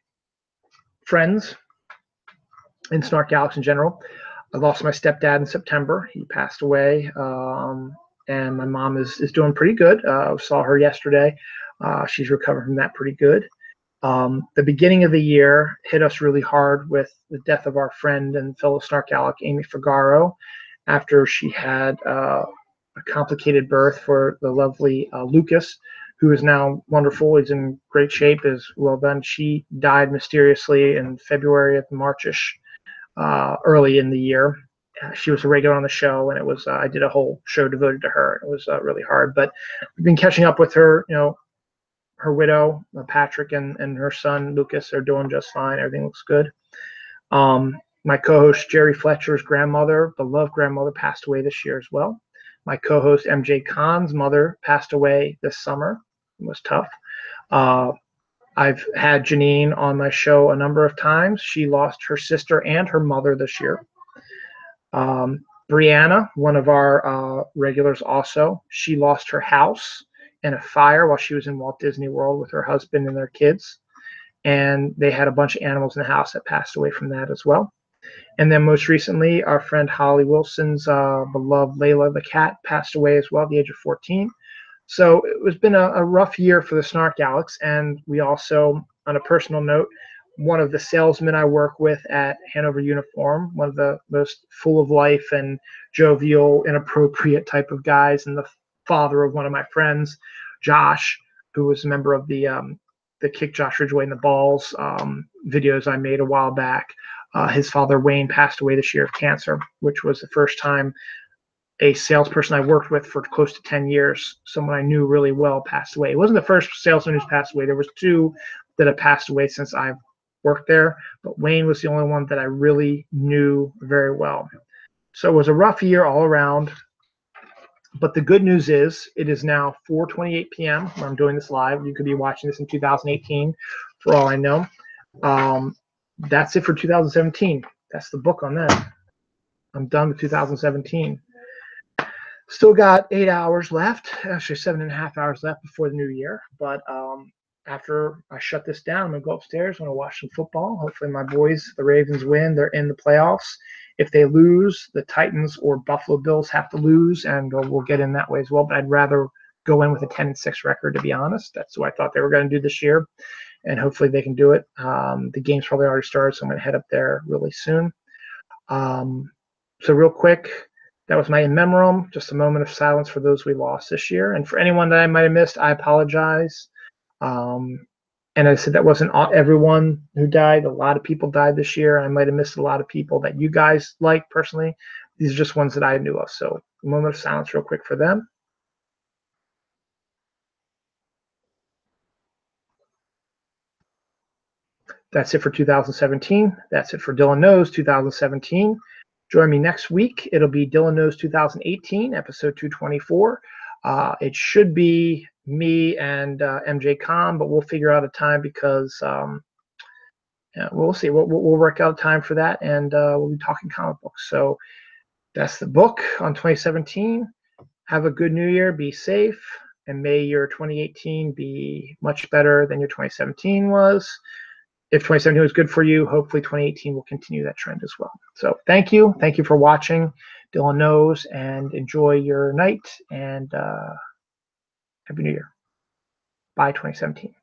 friends in Snark Galaxy in general. I lost my stepdad in September. He passed away, and my mom is doing pretty good. Saw her yesterday. She's recovering from that pretty good. The beginning of the year hit us really hard with the death of our friend and fellow Snark Alec, Amy Figaro. after she had a complicated birth for the lovely Lucas, who is now wonderful. He's in great shape, is well done. She died mysteriously in February at Marchish, early in the year. She was a regular on the show, and it was I did a whole show devoted to her. It was really hard, but I've been catching up with her. Her widow, Patrick, and her son Lucas are doing just fine. Everything looks good. My co-host Jerry Fletcher's grandmother, beloved grandmother, passed away this year as well. My co-host MJ Khan's mother passed away this summer. It was tough. I've had Janine on my show a number of times. She lost her sister and her mother this year. Brianna, one of our regulars also, she lost her house in a fire while she was in Walt Disney World with her husband and their kids. And they had a bunch of animals in the house that passed away from that as well. And then most recently, our friend Holly Wilson's beloved Layla the cat passed away as well at the age of 14. So it has been a rough year for the Snark Alex. And we also, on a personal note, one of the salesmen I work with at Hanover Uniform, one of the most full of life and jovial, inappropriate type of guys, and the father of one of my friends, Josh, who was a member of the Kick Josh Ridgway in the Balls videos I made a while back. His father, Wayne, passed away this year of cancer, which was the first time a salesperson I worked with for close to 10 years, someone I knew really well, passed away. It wasn't the first salesman who's passed away. There was two that have passed away since I've worked there, but Wayne was the only one that I really knew very well. So it was a rough year all around. But the good news is it is now 4:28 p.m. when I'm doing this live. You could be watching this in 2018 for all I know. That's it for 2017. That's the book on that. I'm done with 2017. Still got 8 hours left, actually 7.5 hours left before the new year. But after I shut this down, I'm going to go upstairs. I'm going to watch some football. Hopefully my boys, the Ravens, win. They're in the playoffs. If they lose, the Titans or Buffalo Bills have to lose, and we'll get in that way as well. But I'd rather go in with a 10-6 record, to be honest. That's what I thought they were going to do this year, and hopefully they can do it. The game's probably already started, so I'm going to head up there really soon. So real quick, that was my in memoriam, just a moment of silence for those we lost this year. And for anyone that I might have missed, I apologize. And I said that wasn't everyone who died. A lot of people died this year. I might have missed a lot of people that you guys like personally. These are just ones that I knew of. So a moment of silence real quick for them. That's it for 2017. That's it for Dylan Knows 2017. Join me next week. It'll be Dylan Knows 2018, episode 224. It should be me and MJ Khan, but we'll figure out a time because we'll see. We'll work out a time for that, and we'll be talking comic books. So that's the book on 2017. Have a good new year. Be safe, and may your 2018 be much better than your 2017 was. If 2017 was good for you, hopefully 2018 will continue that trend as well. So thank you. Thank you for watching Dylan Knows, and enjoy your night, and Happy New Year. Bye 2017.